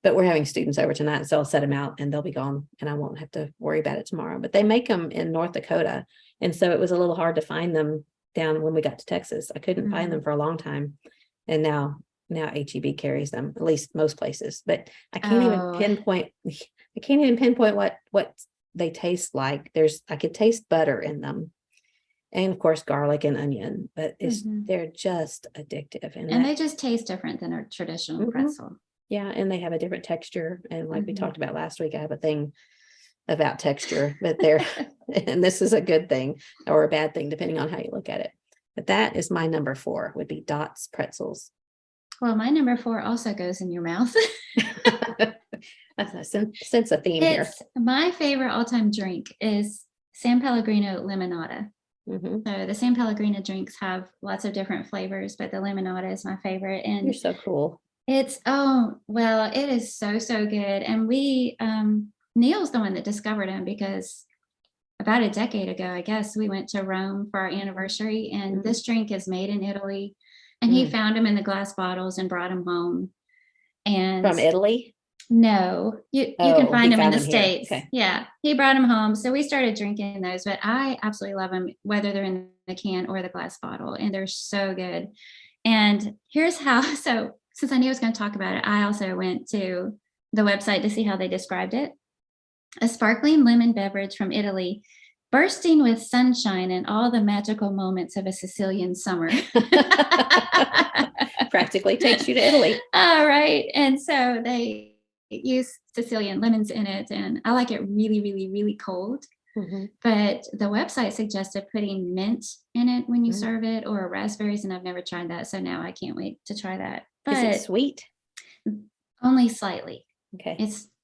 but we're having students over tonight, so I'll set them out and they'll be gone and I won't have to worry about it tomorrow. But they make them in North Dakota. And so it was a little hard to find them down when we got to Texas. I couldn't find them for a long time. And now HEB carries them, at least most places, but I can't even pinpoint what they taste like. I could taste butter in them. And of course, garlic and onion, but they're just addictive. And they just taste different than a traditional pretzel. Yeah. And they have a different texture. And like we talked about last week, I have a thing about texture, but and this is a good thing or a bad thing, depending on how you look at it. But that is my number 4 would be Dots Pretzels. Well, my number 4 also goes in your mouth. Sense a theme here. My favorite all-time drink is San Pellegrino Limonada. So the San Pellegrino drinks have lots of different flavors, but the limonada is my favorite. And you're so cool. It is so good. And we Neil's the one that discovered him, because about a decade ago, I guess, we went to Rome for our anniversary, and this drink is made in Italy, and he found them in the glass bottles and brought them home. And from Italy? No, you can find them in the States. Okay. Yeah, he brought them home. So we started drinking those, but I absolutely love them, whether they're in the can or the glass bottle, and they're so good. And here's how, so since I knew I was going to talk about it, I also went to the website to see how they described it. A sparkling lemon beverage from Italy, bursting with sunshine and all the magical moments of a Sicilian summer. Practically takes you to Italy. All right. And so they use Sicilian lemons in it, and I like it really, really, really cold. But the website suggested putting mint in it when you serve it, or raspberries, and I've never tried that, so now I can't wait to try that. But is it sweet? Only slightly. Okay.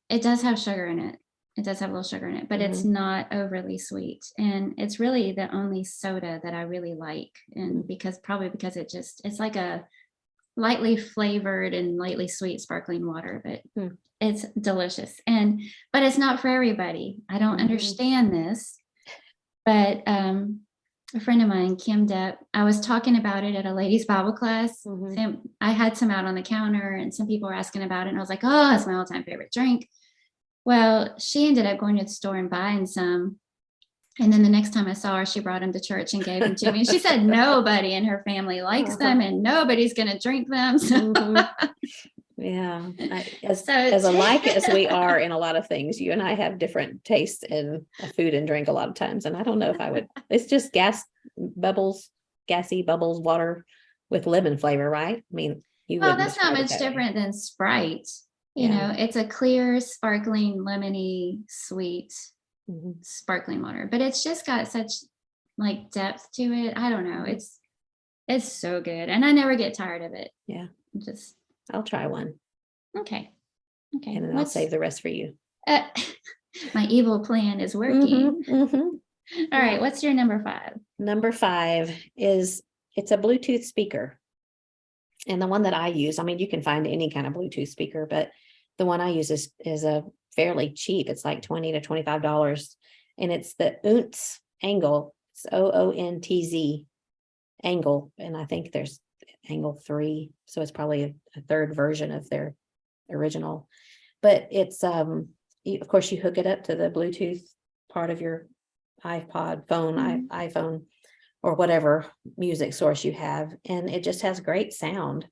It does have sugar in it. It does have a little sugar in it, but it's not overly sweet. And it's really the only soda that I really like. And because it's like a lightly flavored and lightly sweet sparkling water, but it's delicious. But it's not for everybody. I don't understand this, but a friend of mine, Kim Depp, I was talking about it at a ladies' Bible class. I had some out on the counter, and some people were asking about it, and I was like, oh, it's my all-time favorite drink. Well, she ended up going to the store and buying some. And then the next time I saw her, she brought them to church and gave them to me. She said nobody in her family likes them, and nobody's going to drink them. So. Yeah. As alike as we are in a lot of things, you and I have different tastes in food and drink a lot of times. And I don't know if I would, it's just gassy bubbles, water with lemon flavor, right? I mean, that's not much different than Sprite. You know, it's a clear, sparkling, lemony, sweet, sparkling water, but it's just got such like depth to it. I don't know. It's so good, and I never get tired of it. Yeah, I'll try one. Okay, and then I'll save the rest for you. My evil plan is working. All right, what's your number 5? Number 5 it's a Bluetooth speaker, and the one that I use, I mean, you can find any kind of Bluetooth speaker, but the one I use is a fairly cheap. It's like $20 to $25, and it's the Oontz Angle. It's OONTZ Angle, and I think there's Angle 3, so it's probably a third version of their original. But it's of course you hook it up to the Bluetooth part of your iPod, phone, iPhone, or whatever music source you have, and it just has great sound.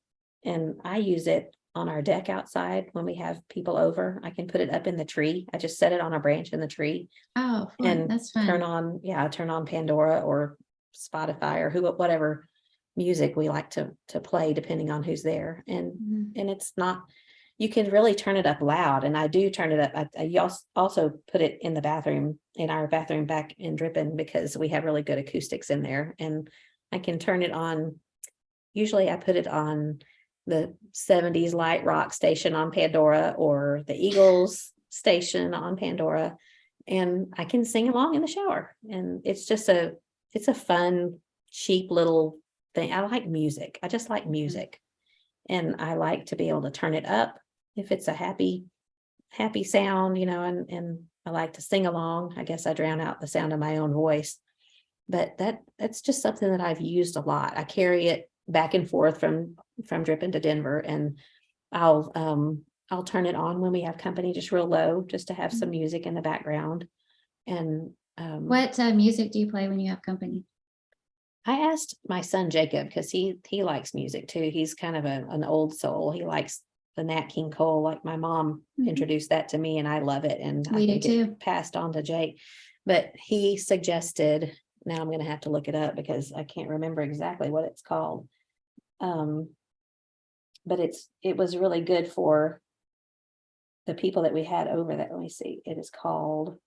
And I use it on our deck outside when we have people over. I can put it up in the tree. I just set it on a branch in the tree. Oh, fun. And that's fun. Turn on Pandora or Spotify or whatever music we like to play, depending on who's there. And it's not, you can really turn it up loud, and I do turn it up. I also put it in the bathroom, in our bathroom back in Drippin, because we have really good acoustics in there, and I can turn it on. Usually I put it on the 70s light rock station on Pandora, or the Eagles station on Pandora, and I can sing along in the shower. And it's just it's a fun, cheap little thing. I like music. I just like music, and I like to be able to turn it up if it's a happy sound, and I like to sing along. I guess I drown out the sound of my own voice, but that's just something that I've used a lot. I carry it back and forth from Drippin to Denver, and I'll I'll turn it on when we have company, just real low, just to have some music in the background. And what music do you play when you have company? I asked my son Jacob, because he likes music too. He's kind of an old soul. He likes the Nat King Cole, like my mom introduced that to me, and I love it. And I think it passed on to Jake. But he suggested, now I'm going to have to look it up because I can't remember exactly what it's called. But it was really good for the people that we had over that. Let me see. It is called,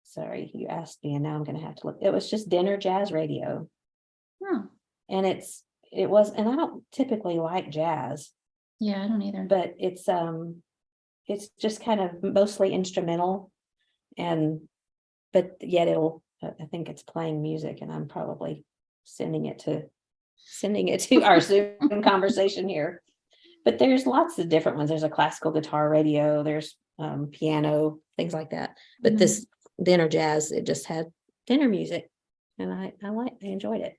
sorry, you asked me and now I'm going to have to look. It was just Dinner Jazz Radio. Oh. And it was, and I don't typically like jazz. Yeah, I don't either. But it's just kind of mostly instrumental, but yet I think it's playing music, and I'm probably sending it to our Zoom conversation here. But there's lots of different ones. There's a classical guitar radio, there's piano, things like that. But this Dinner Jazz, it just had dinner music, and I enjoyed it.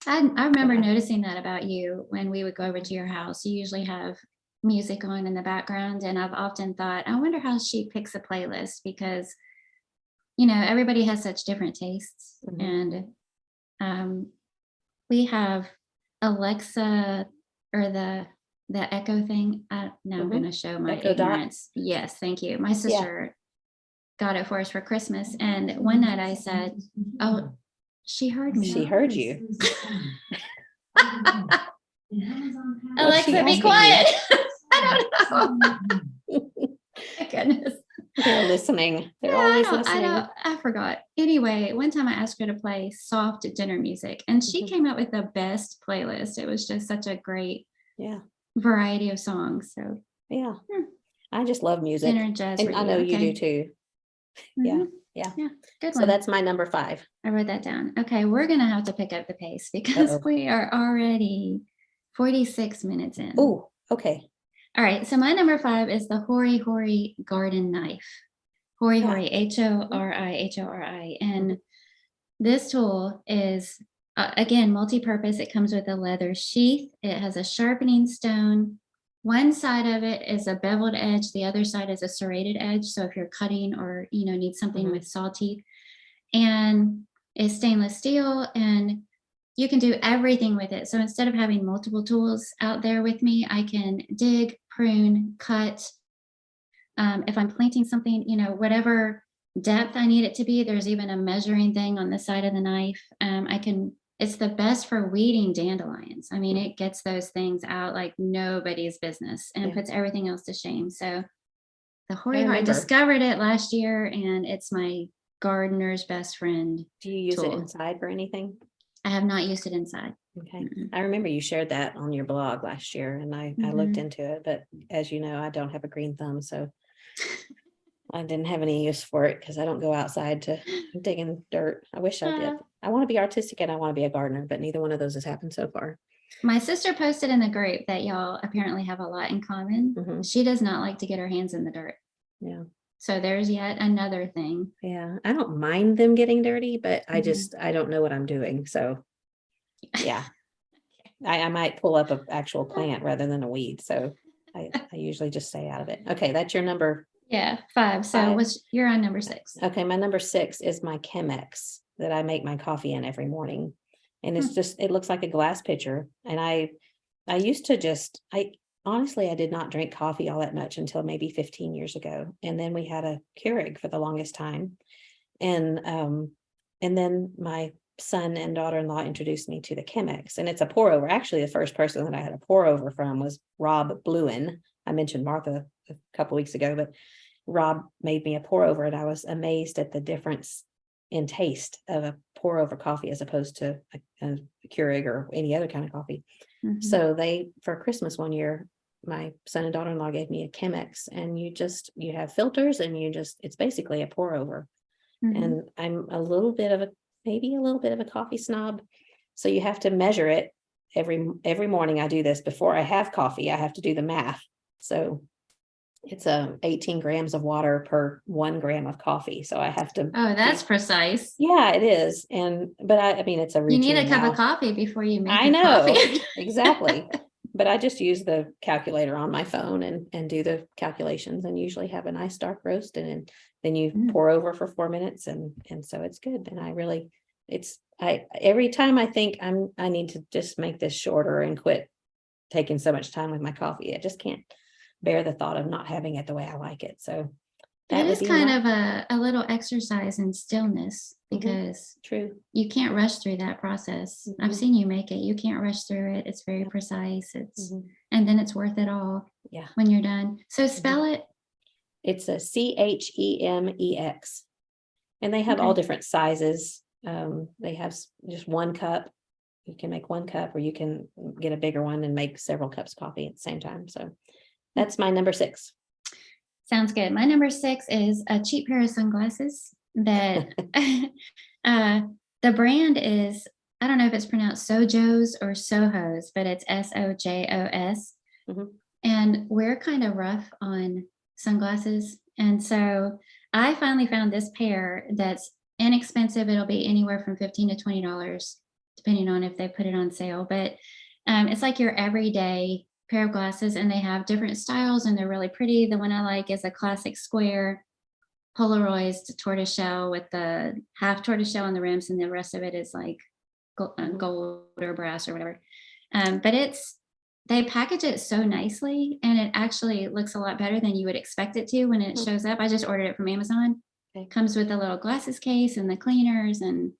I remember noticing that about you when we would go over to your house. You usually have music on in the background, and I've often thought, I wonder how she picks a playlist, because everybody has such different tastes. And we have Alexa, or the Echo thing. Now I'm going to show my Echo ignorance. Dot. Yes, thank you. My sister got it for us for Christmas, and one night I said, "Oh, she heard me. She heard you." Alexa, be quiet. I don't know. My goodness. They're listening. They're always listening. I forgot. Anyway, one time I asked her to play soft dinner music, and she came up with the best playlist. It was just such a great variety of songs. So I just love music. Dinner Jazz and Radio. I know you do too. Yeah. Good so one. that's my number 5. I wrote that down. Okay, we're gonna have to pick up the pace because we are already 46 minutes in. Oh, okay. All right, so my number 5 is the Hori Hori garden knife. Hori Hori, Hori, and this tool is again multi-purpose. It comes with a leather sheath. It has a sharpening stone. One side of it is a beveled edge. The other side is a serrated edge. So if you're cutting or need something with saw teeth, and it's stainless steel, and you can do everything with it. So instead of having multiple tools out there with me, I can dig, prune, cut. If I'm planting something, whatever depth I need it to be, there's even a measuring thing on the side of the knife. It's the best for weeding dandelions. I mean, it gets those things out like nobody's business and puts everything else to shame. So the Hori Hori, I discovered it last year, and it's my gardener's best friend. Do you use it inside for anything? I have not used it inside. Okay. I remember you shared that on your blog last year, and I looked into it, but as you know, I don't have a green thumb, so I didn't have any use for it because I don't go outside to dig in dirt. I wish I did. I want to be artistic and I want to be a gardener, but neither one of those has happened so far. My sister posted in the group that y'all apparently have a lot in common. She does not like to get her hands in the dirt. Yeah. So there's yet another thing. Yeah. I don't mind them getting dirty, but I don't know what I'm doing. So yeah, I might pull up an actual plant rather than a weed. So I usually just stay out of it. Okay. That's your number. Yeah, 5. So you're on number 6. Okay. My number 6 is my Chemex that I make my coffee in every morning. And it's just, it looks like a glass pitcher. And I used to honestly, I did not drink coffee all that much until maybe 15 years ago. And then we had a Keurig for the longest time. And then my son and daughter-in-law introduced me to the Chemex, and it's a pour over. Actually, the first person that I had a pour over from was Rob Bluen. I mentioned Martha a couple weeks ago, but Rob made me a pour over, and I was amazed at the difference in taste of a pour over coffee as opposed to a Keurig or any other kind of coffee. So for Christmas one year, my son and daughter-in-law gave me a Chemex, and you have filters, and it's basically a pour over. And I'm maybe a little bit of a coffee snob. So you have to measure it every morning. I do this before I have coffee. I have to do the math. So it's 18 grams of water per 1 gram of coffee. So I have to. Oh, that's precise. Yeah, it is. But I mean, it's a routine. You need a cup of coffee before you make I know. coffee. Exactly. but I just use the calculator on my phone and do the calculations, and usually have a nice dark roast, and then you pour over for 4 minutes, and so it's good. And I every time I think I need to just make this shorter and quit taking so much time with my coffee, I just can't bear the thought of not having it the way I like it. So it is kind of a little exercise in stillness, because true, you can't rush through that process. I've seen you make it. You can't rush through it. It's very precise. And then it's worth it all. Yeah, when you're done. So spell it. It's a CHEMEX, and they have all different sizes. They have just 1 cup. You can make 1 cup, or you can get a bigger one and make several cups of coffee at the same time. So that's my number 6. Sounds good. My number 6 is a cheap pair of sunglasses that the brand is, I don't know if it's pronounced Sojos or Sohos, but it's SOJOS. And we're kind of rough on sunglasses. And so I finally found this pair that's inexpensive. It'll be anywhere from $15 to $20, depending on if they put it on sale. But it's like your everyday pair of glasses, and they have different styles, and they're really pretty. The one I like is a classic square polarized tortoiseshell with the half tortoiseshell on the rims, and the rest of it is like gold or brass or whatever. But they package it so nicely, and it actually looks a lot better than you would expect it to when it shows up. I just ordered it from Amazon. It comes with a little glasses case and the cleaners, and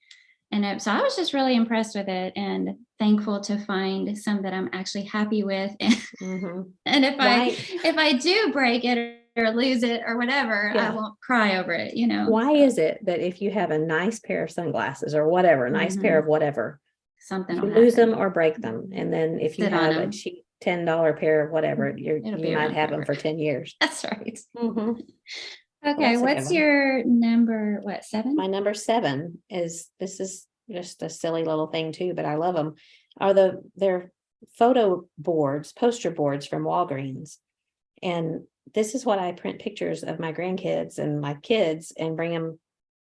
so I was just really impressed with it, and thankful to find some that I'm actually happy with. And if I do break it or lose it or whatever, I won't cry over it, Why is it that if you have a nice pair of sunglasses or whatever, nice pair of whatever, something you will lose happen. them or break them, and then if you have a cheap $10 pair of whatever, you might have them for 10 years. That's right. Okay, what's your number? 7? My number 7 is, this is just a silly little thing too, but I love them. They're photo boards, poster boards from Walgreens, and this is what I print pictures of my grandkids and my kids and bring them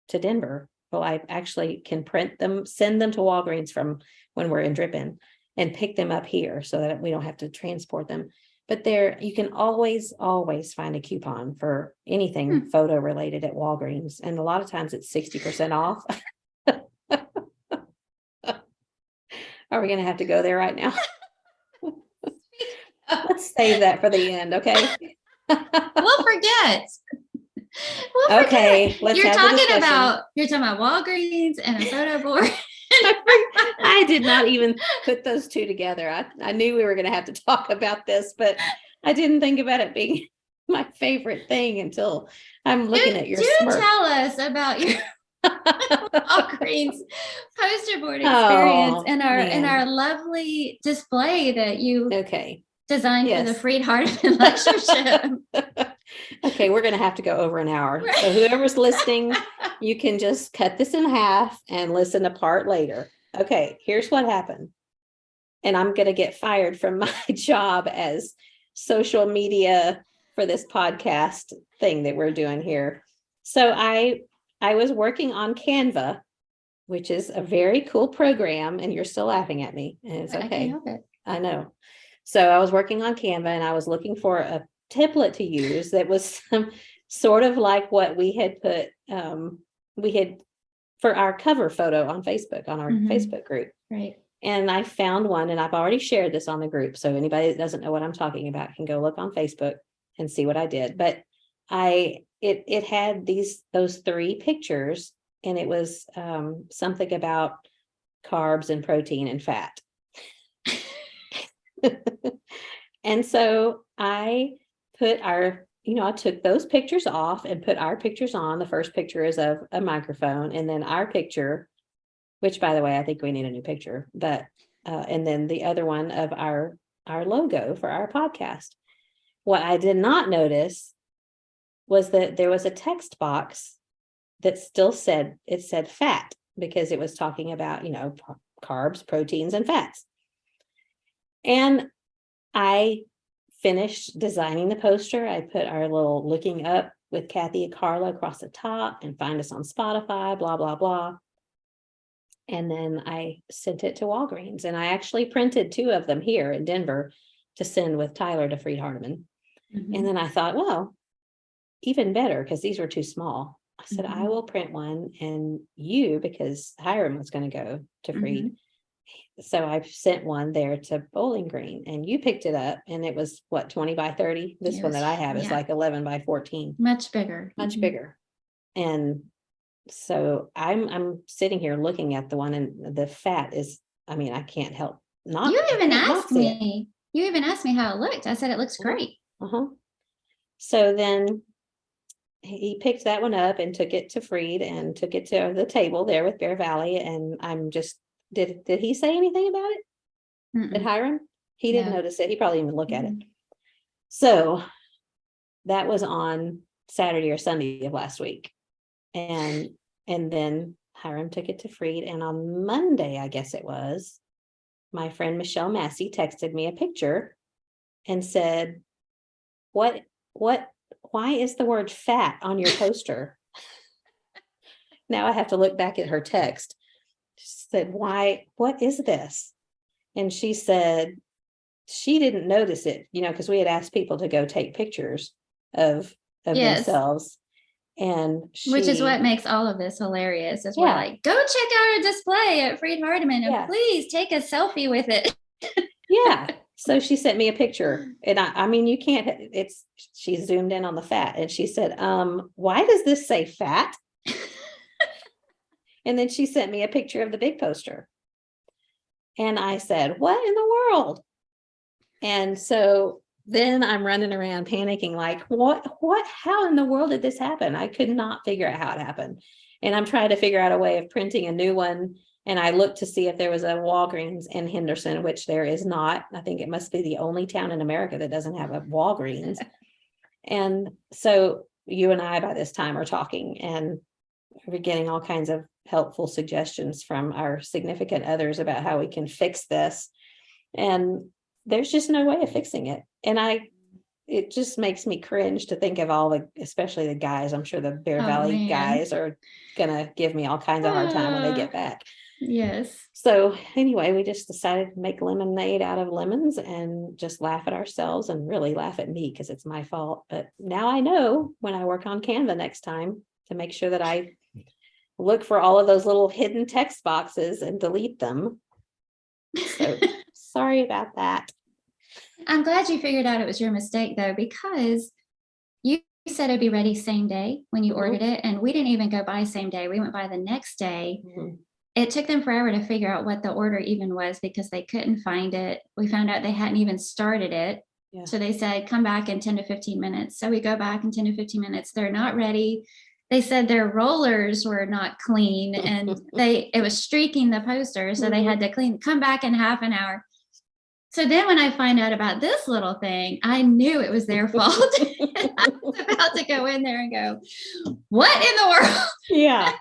to Denver. Well, I actually can print them, send them to Walgreens from when we're in Drippin', and pick them up here so that we don't have to transport them. But you can always find a coupon for anything photo related at Walgreens. And a lot of times it's 60% off. Are we going to have to go there right now? Let's save that for the end, okay? We'll forget. Okay, let's you're talking about Walgreens and a photo board. I did not even put those two together. I knew we were going to have to talk about this, but I didn't think about it being my favorite thing until I'm looking at your smirk. Tell us about your Walgreens poster board experience and our lovely display that you designed for the Fried-Hardeman lectureship. Okay, we're going to have to go over an hour. So whoever's listening, you can just cut this in half and listen to part later. Okay, here's what happened. And I'm going to get fired from my job as social media for this podcast thing that we're doing here. So I was working on Canva, which is a very cool program, and you're still laughing at me. And it's okay. I can't help it. I know. So I was working on Canva, and I was looking for a template to use that was sort of like what we had put, for our cover photo on Facebook, on our Facebook group. Right. And I found one, and I've already shared this on the group. So anybody that doesn't know what I'm talking about can go look on Facebook and see what I did. But it had those 3 pictures, and it was something about carbs and protein and fat. And so I put I took those pictures off and put our pictures on. The first picture is of a microphone, and then our picture, which, by the way, I think we need a new picture, but and then the other one of our logo for our podcast. What I did not notice was that there was a text box that still said fat, because it was talking about, carbs, proteins, and fats. And I finished designing the poster. I put our little looking up with Kathy and Carla across the top, and find us on Spotify, blah, blah, blah. And then I sent it to Walgreens, and I actually printed 2 of them here in Denver. to send with Tyler to Freed Hardeman. Mm-hmm. And then I thought, well, even better, because these were too small. I said, Mm-hmm. I will print one, and because Hiram was going to go to Freed. Mm-hmm. So I sent one there to Bowling Green, and you picked it up, and it was what, 20 by 30. This one that I have is like 11 by 14. Much bigger. Much Mm-hmm. bigger. And so I'm sitting here looking at the one, and the fat is, I mean, I can't help not. You even asked me. You even asked me how it looked. I said it looks great. So then he picked that one up and took it to Freed and took it to the table there with Bear Valley. And I'm just, did he say anything about it? Mm-mm. Did Hiram? He didn't No. notice it. He probably didn't even look at it. Mm-hmm. So that was on Saturday or Sunday of last week. And then Hiram took it to Freed. And on Monday, I guess it was, my friend Michelle Massey texted me a picture and said, why is the word fat on your poster? Now I have to look back at her text. She said, what is this? And she said she didn't notice it, because we had asked people to go take pictures of themselves. And which is what makes all of this hilarious. Is we're like, go check out our display at Freed Hardeman and please take a selfie with it. Yeah. So she sent me a picture, and I mean, you can't, she zoomed in on the fat, and she said, why does this say fat? And then she sent me a picture of the big poster. And I said, what in the world? And so then I'm running around panicking, like, how in the world did this happen? I could not figure out how it happened. And I'm trying to figure out a way of printing a new one. And I looked to see if there was a Walgreens in Henderson, which there is not. I think it must be the only town in America that doesn't have a Walgreens. And so you and I, by this time, are talking, and we're getting all kinds of helpful suggestions from our significant others about how we can fix this. And there's just no way of fixing it. And it just makes me cringe to think of especially the guys. I'm sure the Bear Valley guys are going to give me all kinds of hard time when they get back. Yes. So anyway, we just decided to make lemonade out of lemons and just laugh at ourselves, and really laugh at me because it's my fault. But now I know when I work on Canva next time to make sure that I look for all of those little hidden text boxes and delete them. So sorry about that. I'm glad you figured out it was your mistake, though, because you said it'd be ready same day when you ordered it. And we didn't even go by same day. We went by the next day. It took them forever to figure out what the order even was because they couldn't find it. We found out they hadn't even started it. Yeah. So they said, come back in 10 to 15 minutes. So we go back in 10 to 15 minutes. They're not ready. They said their rollers were not clean and it was streaking the poster. So they had to come back in half an hour. So then when I find out about this little thing, I knew it was their fault. I was about to go in there and go, what in the world? Yeah.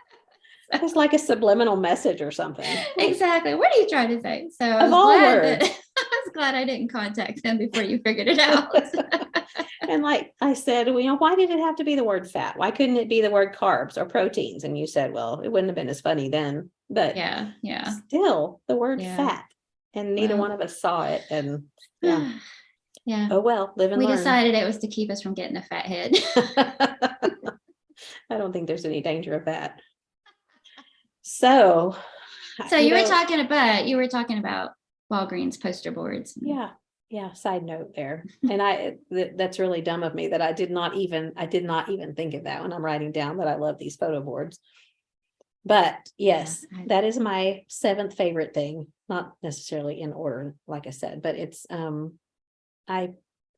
It's like a subliminal message or something. Exactly. What are you trying to say? So I was glad I didn't contact them before you figured it out. And like I said, why did it have to be the word fat? Why couldn't it be the word carbs or proteins? And you said, well, it wouldn't have been as funny then. But yeah. Still the word fat. And neither one of us saw it. And yeah. Oh, well, live and learn. We decided it was to keep us from getting a fat head. I don't think there's any danger of that. So you were talking about Walgreens poster boards. Yeah. Side note there. And that's really dumb of me that I did not even think of that when I'm writing down that I love these photo boards. But yes, that is my 7th favorite thing, not necessarily in order, like I said, but it's,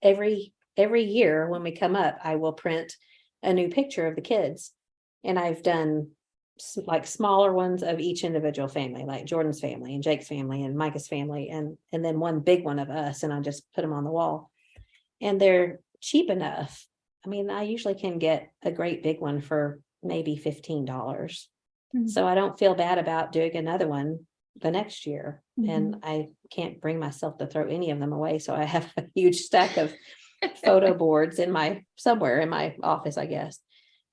every year when we come up, I will print a new picture of the kids. And I've done like smaller ones of each individual family, like Jordan's family and Jake's family and Micah's family, and then one big one of us, and I just put them on the wall. And they're cheap enough. I mean, I usually can get a great big one for maybe $15. So I don't feel bad about doing another one the next year. And I can't bring myself to throw any of them away. So I have a huge stack of photo boards somewhere in my office, I guess.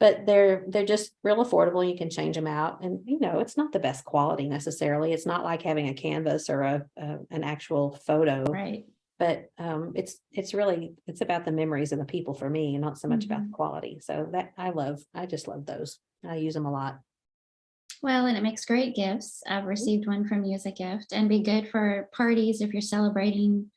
But they're just real affordable. You can change them out, and it's not the best quality necessarily. It's not like having a canvas or an actual photo, right? but it's really, it's about the memories of the people for me, and not so much about the Mhm. quality. So that I just love those. I use them a lot. Well, and it makes great gifts. I've received one from you as a gift, and be good for parties if you're celebrating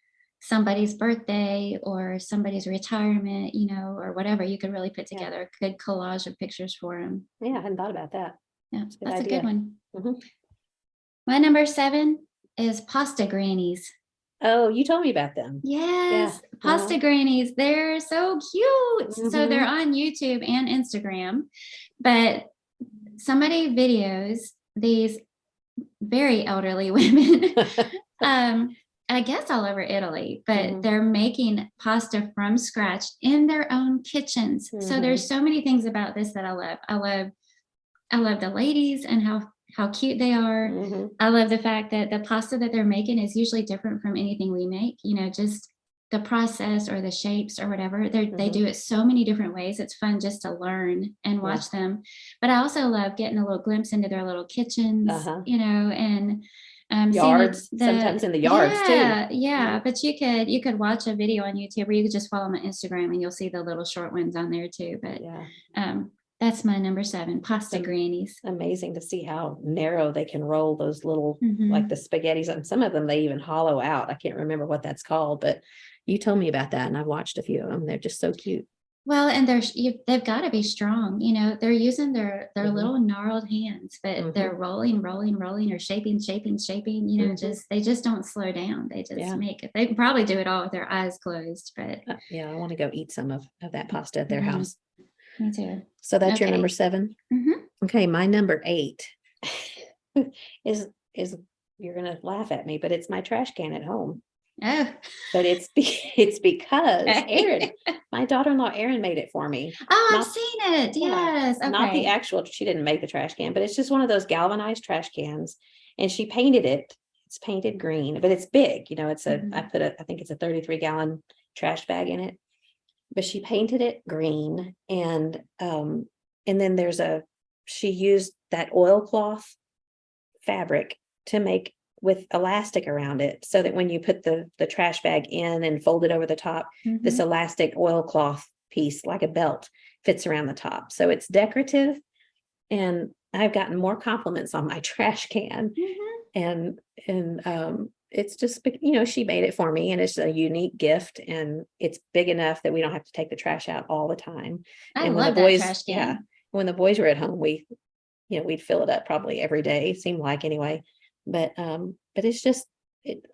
somebody's birthday or somebody's retirement, or whatever. You could really put Yeah. together a good collage of pictures for them. Yeah, I hadn't thought about that. Yeah, It's a good that's a idea. good one. Mhm. My number 7 is pasta grannies. Oh, you told me about them. Yeah. Yes, pasta grannies. They're so cute. So they're Mhm. on YouTube and Instagram, but somebody videos these very elderly women, I guess all over Italy, but Mhm. they're making pasta from scratch in their own kitchens. So there's Mhm. so many things about this that I love. I love the ladies and how cute they are. Mhm. I love the fact that the pasta that they're making is usually different from anything we make, just the process or the shapes or whatever. They Mhm. do it so many different ways. It's fun just to learn and Yeah. watch them. But I also love getting a little glimpse into their little kitchens, Uh-huh. and seeing Yards, sometimes in the yards too. yeah. Mhm. But you could watch a video on YouTube, or you could just follow my Instagram and you'll see the little short ones on there too. But Yeah. that's my number 7, pasta Some grannies. amazing to see how narrow they can roll those little, like the Mhm. spaghettis, and some of them they even hollow out. I can't remember what that's called, but you told me about that, and I've watched a few of them. They're just so cute. Well, and they've got to be strong. They're using their Mhm. little gnarled hands, but they're Mhm. rolling, rolling, rolling, or shaping. Mhm. They just don't slow down. They just Yeah. make it. They can probably do it all with their eyes closed, but Yeah, I want to go eat some of that pasta at their mhm, house. me too. So that's your number Okay. 7. Hmm. Okay, my number 8 is is you're gonna laugh at me, but it's my trash can at home. Oh, But it's because okay. my daughter-in-law Erin made it for me. Oh, I've Not seen it. Yeah, Yes. not the Okay. actual, she didn't make the trash can, but it's just one of those galvanized trash cans, and she painted it. It's painted green, but it's big. Mhm. I think it's a 33-gallon trash bag in it. But she painted it green, and then she used that oilcloth fabric to make, with elastic around it, so that when you put the trash bag in and fold it over the top, this Mhm. elastic oilcloth piece, like a belt, fits around the top. So it's decorative, and I've gotten more compliments on my trash can, Mhm. and it's just, she made it for me, and it's a unique gift, and it's big enough that we don't have to take the trash out all the time. I And when the love that boys, trash yeah, can. when the boys were at home, we'd fill it up probably every day, seemed like, anyway. But it's just,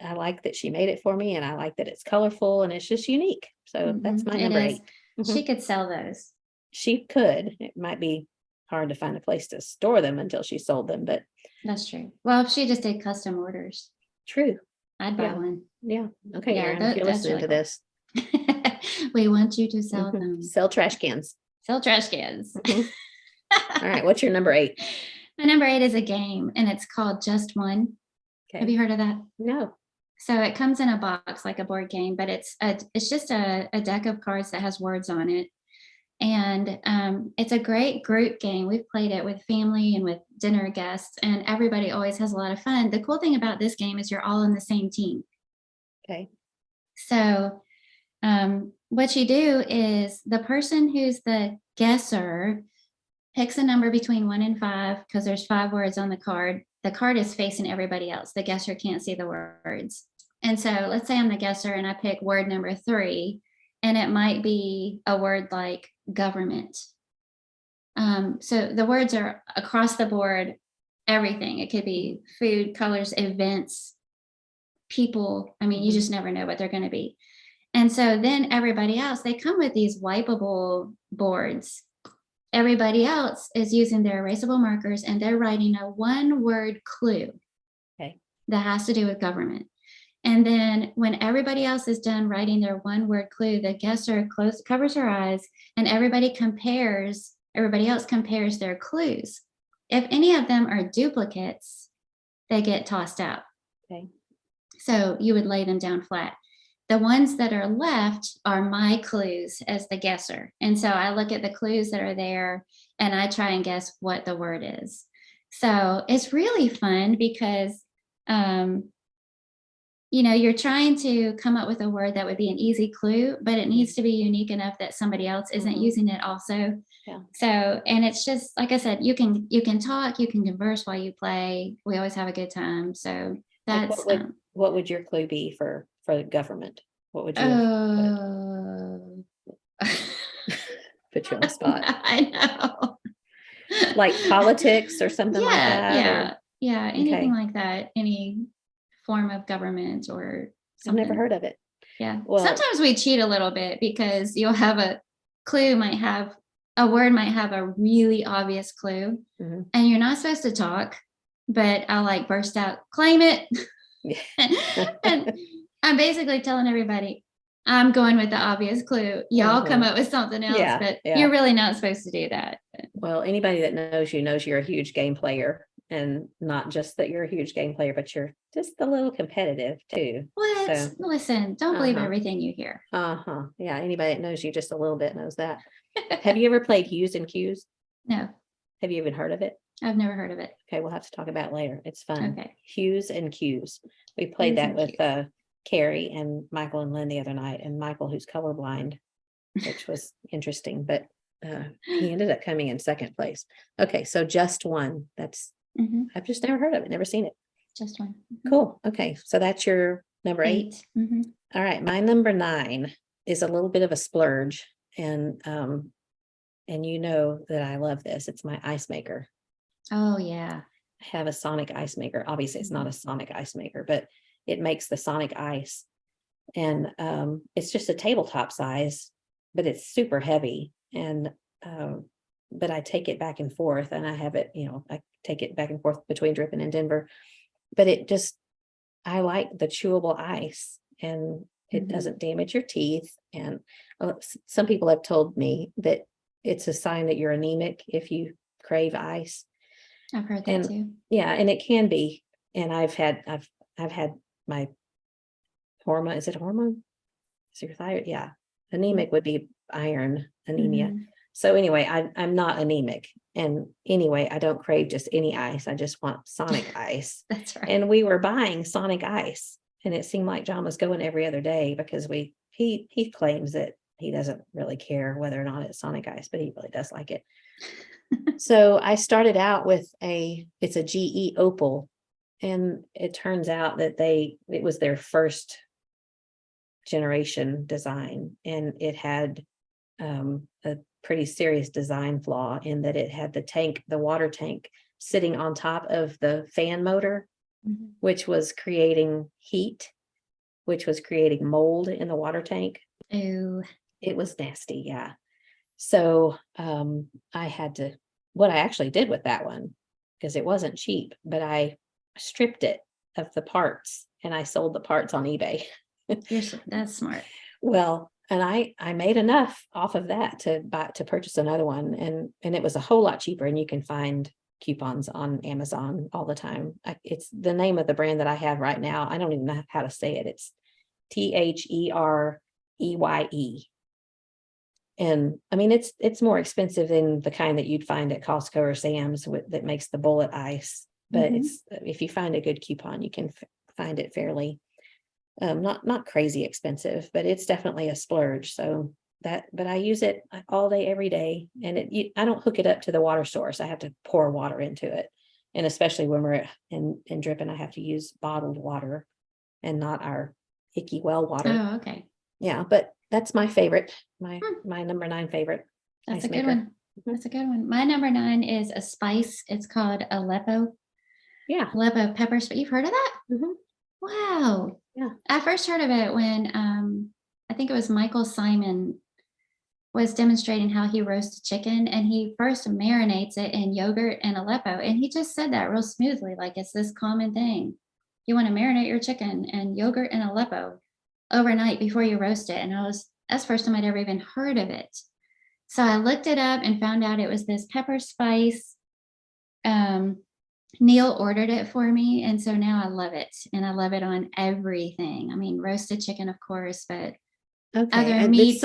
I like that she made it for me, and I like that it's colorful, and it's just unique. So that's my It number is. 8. She Mhm. could sell those. She could. It might be hard to find a place to store them until she sold them, but That's true. Well, if she just did custom orders, true. I'd buy Yeah. one. Yeah. Okay, Yeah, Erin, if you're that's listening really to cool. this, We want you to sell them. sell trash cans. Sell trash cans. Mhm. All right. What's your number 8? My number 8 is a game, and it's called Just One. Have Okay. you heard of that? No. So it comes in a box like a board game, but it's just a deck of cards that has words on it. And it's a great group game. We've played it with family and with dinner guests, and everybody always has a lot of fun. The cool thing about this game is you're all on the same team. Okay. So what you do is the person who's the guesser picks a number between 1 and 5, because there's 5 words on the card. The card is facing everybody else. The guesser can't see the words. And so let's say I'm the guesser and I pick word number 3, and it might be a word like government. So the words are across the board, everything. It could be food, colors, events, people. I mean, you Mhm. just never know what they're going to be. And so then everybody else, they come with these wipeable boards. Everybody else is using their erasable markers, and they're writing a 1-word clue Okay. that has to do with government. And then when everybody else is done writing their 1-word clue, the guesser covers her eyes, and everybody else compares their clues. If any of them are duplicates, they get tossed out. Okay. So you would lay them down flat. The ones that are left are my clues as the guesser. And so I look at the clues that are there and I try and guess what the word is. So it's really fun because um, you're trying to come up with a word that would be an easy clue, but it needs to be unique enough that somebody else isn't using it also. Yeah. So, and it's just, like I said, you can talk, you can converse while you play. We always have a good time. So that's, what would your clue be for the government? What would you put you on the spot? I know. Like politics or something like that? Yeah. Anything like that. Any form of government or something. I've never heard of it. Yeah. Well, sometimes we cheat a little bit because you'll have a word might have a really obvious clue, and you're not supposed to talk, but I'll like burst out, claim it. And I'm basically telling everybody, I'm going with the obvious clue. Y'all come up with something else, but you're really not supposed to do that. Well, anybody that knows you knows you're a huge game player, and not just that you're a huge game player, but you're just a little competitive too. What? So, listen, don't believe everything you hear. Yeah. Anybody that knows you just a little bit knows that. Have you ever played Hues and Cues? No. Have you even heard of it? I've never heard of it. Okay, we'll have to talk about it later. It's fun. Okay. Hues and Cues. We played that with Carrie and Michael and Lynn the other night, and Michael, who's colorblind, which was interesting, but he ended up coming in second place. Okay, so Just One. That's I've just never heard of it, never seen it. Just One. Cool. Okay, so that's your number 8. All right, my number 9 is a little bit of a splurge, and you know that I love this. It's my ice maker. Oh yeah. I have a Sonic ice maker. Obviously, it's not a Sonic ice maker, but it makes the Sonic ice, and it's just a tabletop size, but it's super heavy. And but I take it back and forth, and I have it, I take it back and forth between Drippin and Denver. But I like the chewable ice, and it doesn't damage your teeth. And some people have told me that it's a sign that you're anemic if you crave ice. I've heard that too. Yeah, and it can be. And I've had my hormone. Is it hormone? Is your thyroid? Yeah, anemic would be iron anemia. So anyway, I'm not anemic. And anyway, I don't crave just any ice. I just want Sonic ice. That's right. And we were buying Sonic ice, and it seemed like John was going every other day because he claims that he doesn't really care whether or not it's Sonic ice, but he really does like it. So I started out with it's a GE Opal, and it turns out that it was their first generation design, and it had a pretty serious design flaw in that it had the water tank sitting on top of the fan motor, which was creating heat, which was creating mold in the water tank. Ew. It was nasty. Yeah. So what I actually did with that one, because it wasn't cheap, but I stripped it of the parts and I sold the parts on eBay. That's smart. Well, and I made enough off of that to purchase another one, and it was a whole lot cheaper, and you can find coupons on Amazon all the time. It's the name of the brand that I have right now. I don't even know how to say it. It's THEREYE. And I mean, it's more expensive than the kind that you'd find at Costco or Sam's that makes the bullet ice. But if you find a good coupon, you can find it fairly, not crazy expensive, but it's definitely a splurge. So but I use it all day, every day. And I don't hook it up to the water source. I have to pour water into it. And especially when we're in Drippin, I have to use bottled water and not our icky well water. Oh, okay. Yeah, but that's my favorite, my number 9 favorite. That's a good one. That's a good one. My number 9 is a spice. It's called Aleppo. Yeah. Aleppo pepper spice. You've heard of that? Wow. Yeah. I first heard of it when I think it was Michael Simon was demonstrating how he roasts chicken, and he first marinates it in yogurt and Aleppo. And he just said that real smoothly, like it's this common thing. You want to marinate your chicken in yogurt and Aleppo overnight before you roast it. And that's the first time I'd ever even heard of it. So I looked it up and found out it was this pepper spice. Neil ordered it for me, and so now I love it, and I love it on everything. I mean, roasted chicken, of course, but other meats.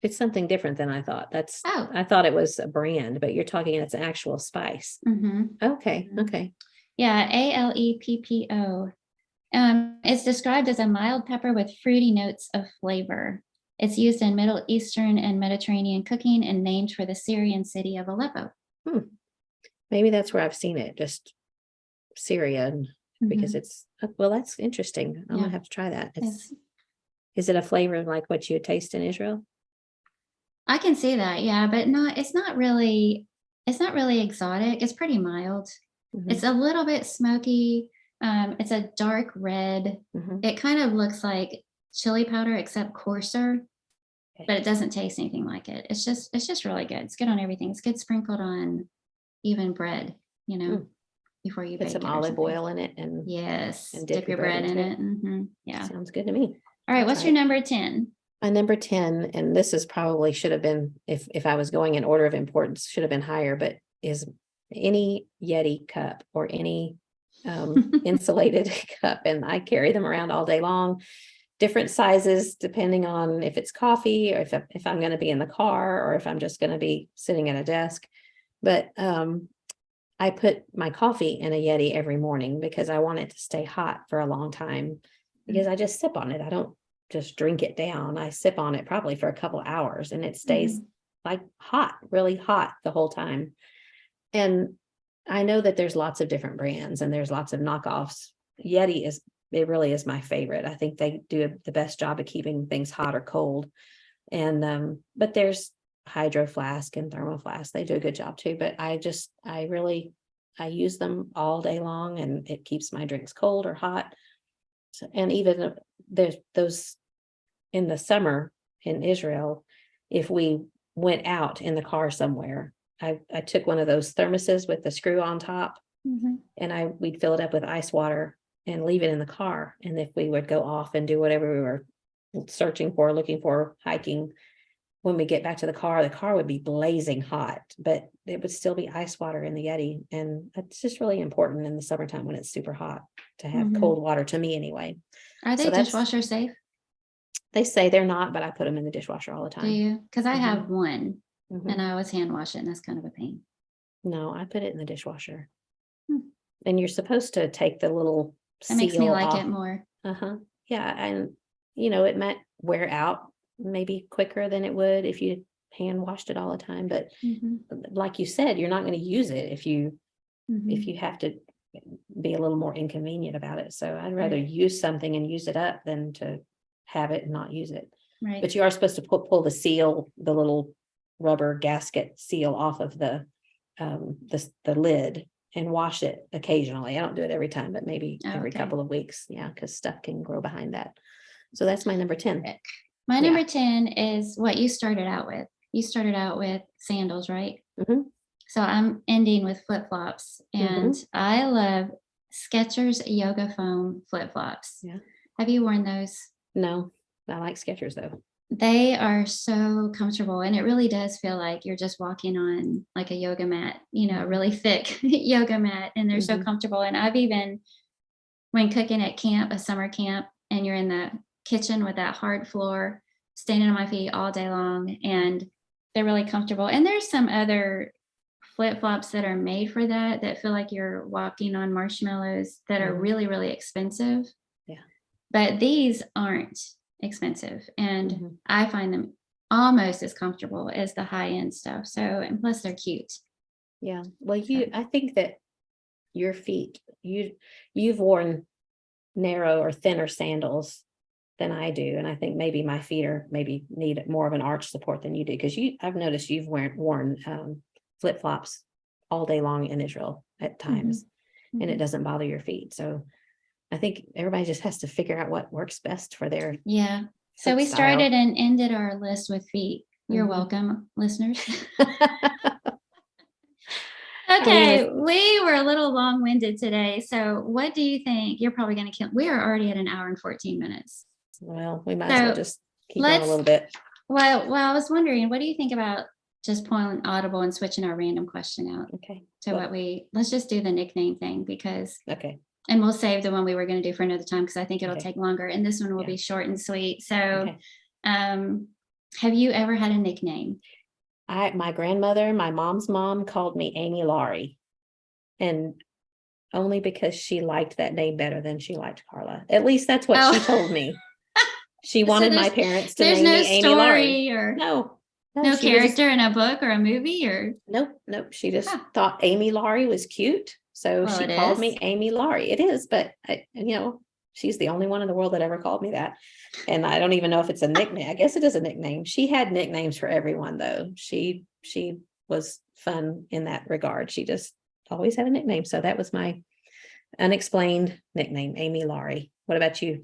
It's something different than I thought. I thought it was a brand, but you're talking it's an actual spice. Okay. Yeah, Aleppo. It's described as a mild pepper with fruity notes of flavor. It's used in Middle Eastern and Mediterranean cooking and named for the Syrian city of Aleppo. Maybe that's where I've seen it, just Syria, because it's, well, that's interesting. I'm gonna have to try that. Is it a flavor like what you taste in Israel? I can see that, yeah, but it's not really exotic. It's pretty mild. It's a little bit smoky. It's a dark red. It kind of looks like chili powder except coarser, but it doesn't taste anything like it. It's just really good. It's good on everything. It's good sprinkled on even bread, before you put bake some it olive oil in it and dip your bread in it. Yeah. Sounds good to me. All right, what's your number 10? My number 10, and this is probably should have been, if I was going in order of importance, should have been higher, but is any Yeti cup or any insulated cup, and I carry them around all day long, different sizes depending on if it's coffee or if I'm going to be in the car or if I'm just going to be sitting at a desk. But I put my coffee in a Yeti every morning because I want it to stay hot for a long time, because I just sip on it. I don't just drink it down. I sip on it probably for a couple hours and it stays like hot, really hot the whole time. And I know that there's lots of different brands and there's lots of knockoffs. Yeti it really is my favorite. I think they do the best job of keeping things hot or cold. And but there's Hydro Flask and Thermo Flask. They do a good job too. But I use them all day long and it keeps my drinks cold or hot. So, and even there's those in the summer in Israel, if we went out in the car somewhere, I took one of those thermoses with the screw on top and we'd fill it up with ice water and leave it in the car. And if we would go off and do whatever we were searching for, looking for, hiking, when we get back to the car would be blazing hot, but it would still be ice water in the Yeti. And it's just really important in the summertime when it's super hot to have cold water, to me anyway. Are they dishwasher safe? They say they're not, but I put them in the dishwasher all the time. Do you? Because I have one and I always hand wash it and that's kind of a pain. No, I put it in the dishwasher. And you're supposed to take the little seal off. It makes me like it more. Yeah, and it might wear out maybe quicker than it would if you hand washed it all the time. But like you said, you're not going to use it if you have to be a little more inconvenient about it. So I'd rather use something and use it up than to have it and not use it. Right. But you are supposed to pull the seal, the little rubber gasket seal off of the lid and wash it occasionally. I don't do it every time, but maybe every couple of weeks. Yeah, because stuff can grow behind that. So that's my number 10. My number 10 is what you started out with. You started out with sandals, right? So I'm ending with flip-flops, and I love Skechers Yoga Foam flip-flops. Yeah. Have you worn those? No, I like Skechers though. They are so comfortable, and it really does feel like you're just walking on like a yoga mat, a really thick yoga mat, and they're so comfortable. And I've even, when cooking at camp, a summer camp, and you're in the kitchen with that hard floor, standing on my feet all day long, and they're really comfortable. And there's some other flip-flops that are made for that feel like you're walking on marshmallows that are really, really expensive. Yeah. But these aren't expensive, and I find them almost as comfortable as the high-end stuff. So, and plus they're cute. Yeah. Well, I think that your feet, you've worn narrow or thinner sandals than I do. And I think maybe my feet need more of an arch support than you do. Because I've noticed you've worn flip-flops all day long in Israel at times, and it doesn't bother your feet. So I think everybody just has to figure out what works best for their So we started and ended our list with feet. You're welcome, listeners. Okay, we were a little long-winded today. So what do you think? You're probably going to kill. We are already at an hour and 14 minutes. Well, we might as well just keep on a little bit. Well, I was wondering, what do you think about just pulling audible and switching our random question out? Okay. So let's just do the nickname thing because. Okay. And we'll save the one we were going to do for another time because I think it'll take longer. And this one will be short and sweet. So have you ever had a nickname? My grandmother, my mom's mom, called me Amy Laurie. And only because she liked that name better than she liked Carla. At least that's what she told me. She wanted my parents to name me Amy Laurie. No character in a book or a movie or nope. She just thought Amy Laurie was cute. So she called me Amy Laurie. It is, but she's the only one in the world that ever called me that. And I don't even know if it's a nickname. I guess it is a nickname. She had nicknames for everyone though. She was fun in that regard. She just always had a nickname. So that was my unexplained nickname, Amy Laurie. What about you?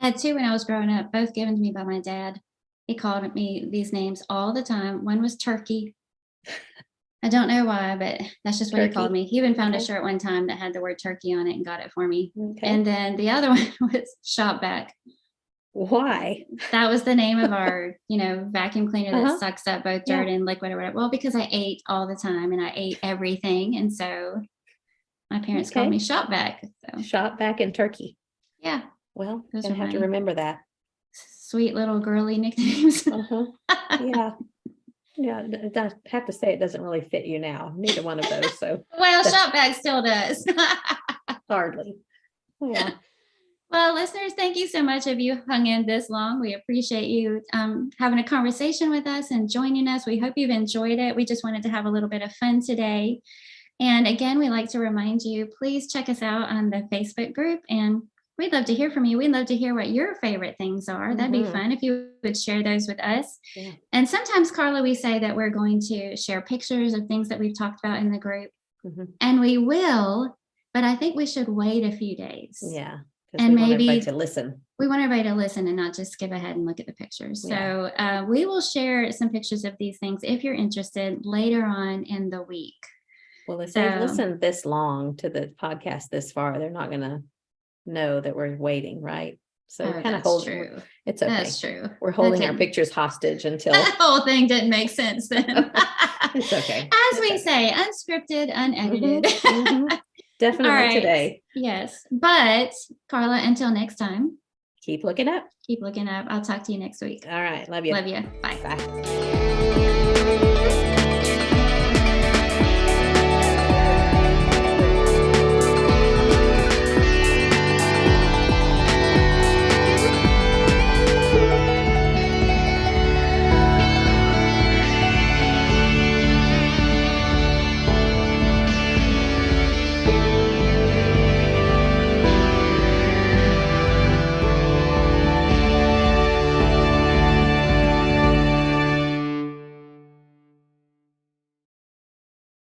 I had two when I was growing up, both given to me by my dad. He called me these names all the time. One was Turkey. I don't know why, but that's just what he called me. He even found a shirt one time that had the word turkey on it and got it for me. Okay. And then the other one was Shopback. Why? That was the name of our, vacuum cleaner that sucks up both dirt and liquid or whatever. Well, because I ate all the time and I ate everything. And so my parents called me Shopback. So. Shopback and Turkey. Yeah. Well, I'm going to have to remember that. Sweet little girly nicknames. Yeah. Yeah, I have to say it doesn't really fit you now. Neither one of those. So well, Shopback still does. Hardly. Yeah. Well, listeners, thank you so much if you hung in this long. We appreciate you having a conversation with us and joining us. We hope you've enjoyed it. We just wanted to have a little bit of fun today. And again, we like to remind you, please check us out on the Facebook group, and we'd love to hear from you. We'd love to hear what your favorite things are. That'd be fun if you would share those with us. Yeah. And sometimes, Carla, we say that we're going to share pictures of things that we've talked about in the group. And we will, but I think we should wait a few days. Yeah. And maybe we want everybody to listen and not just skip ahead and look at the pictures. Yeah. So we will share some pictures of these things if you're interested later on in the week. Well, if they've listened this long to the podcast this far, they're not going to know that we're waiting, right? So kind of hold true. It's okay. That's true. We're holding our pictures hostage until that whole thing didn't make sense then. It's okay. As we say, unscripted, unedited. Definitely today. Yes. But Carla, until next time. Keep looking up. Keep looking up. I'll talk to you next week. All right. Love you. Love you. Bye. Bye.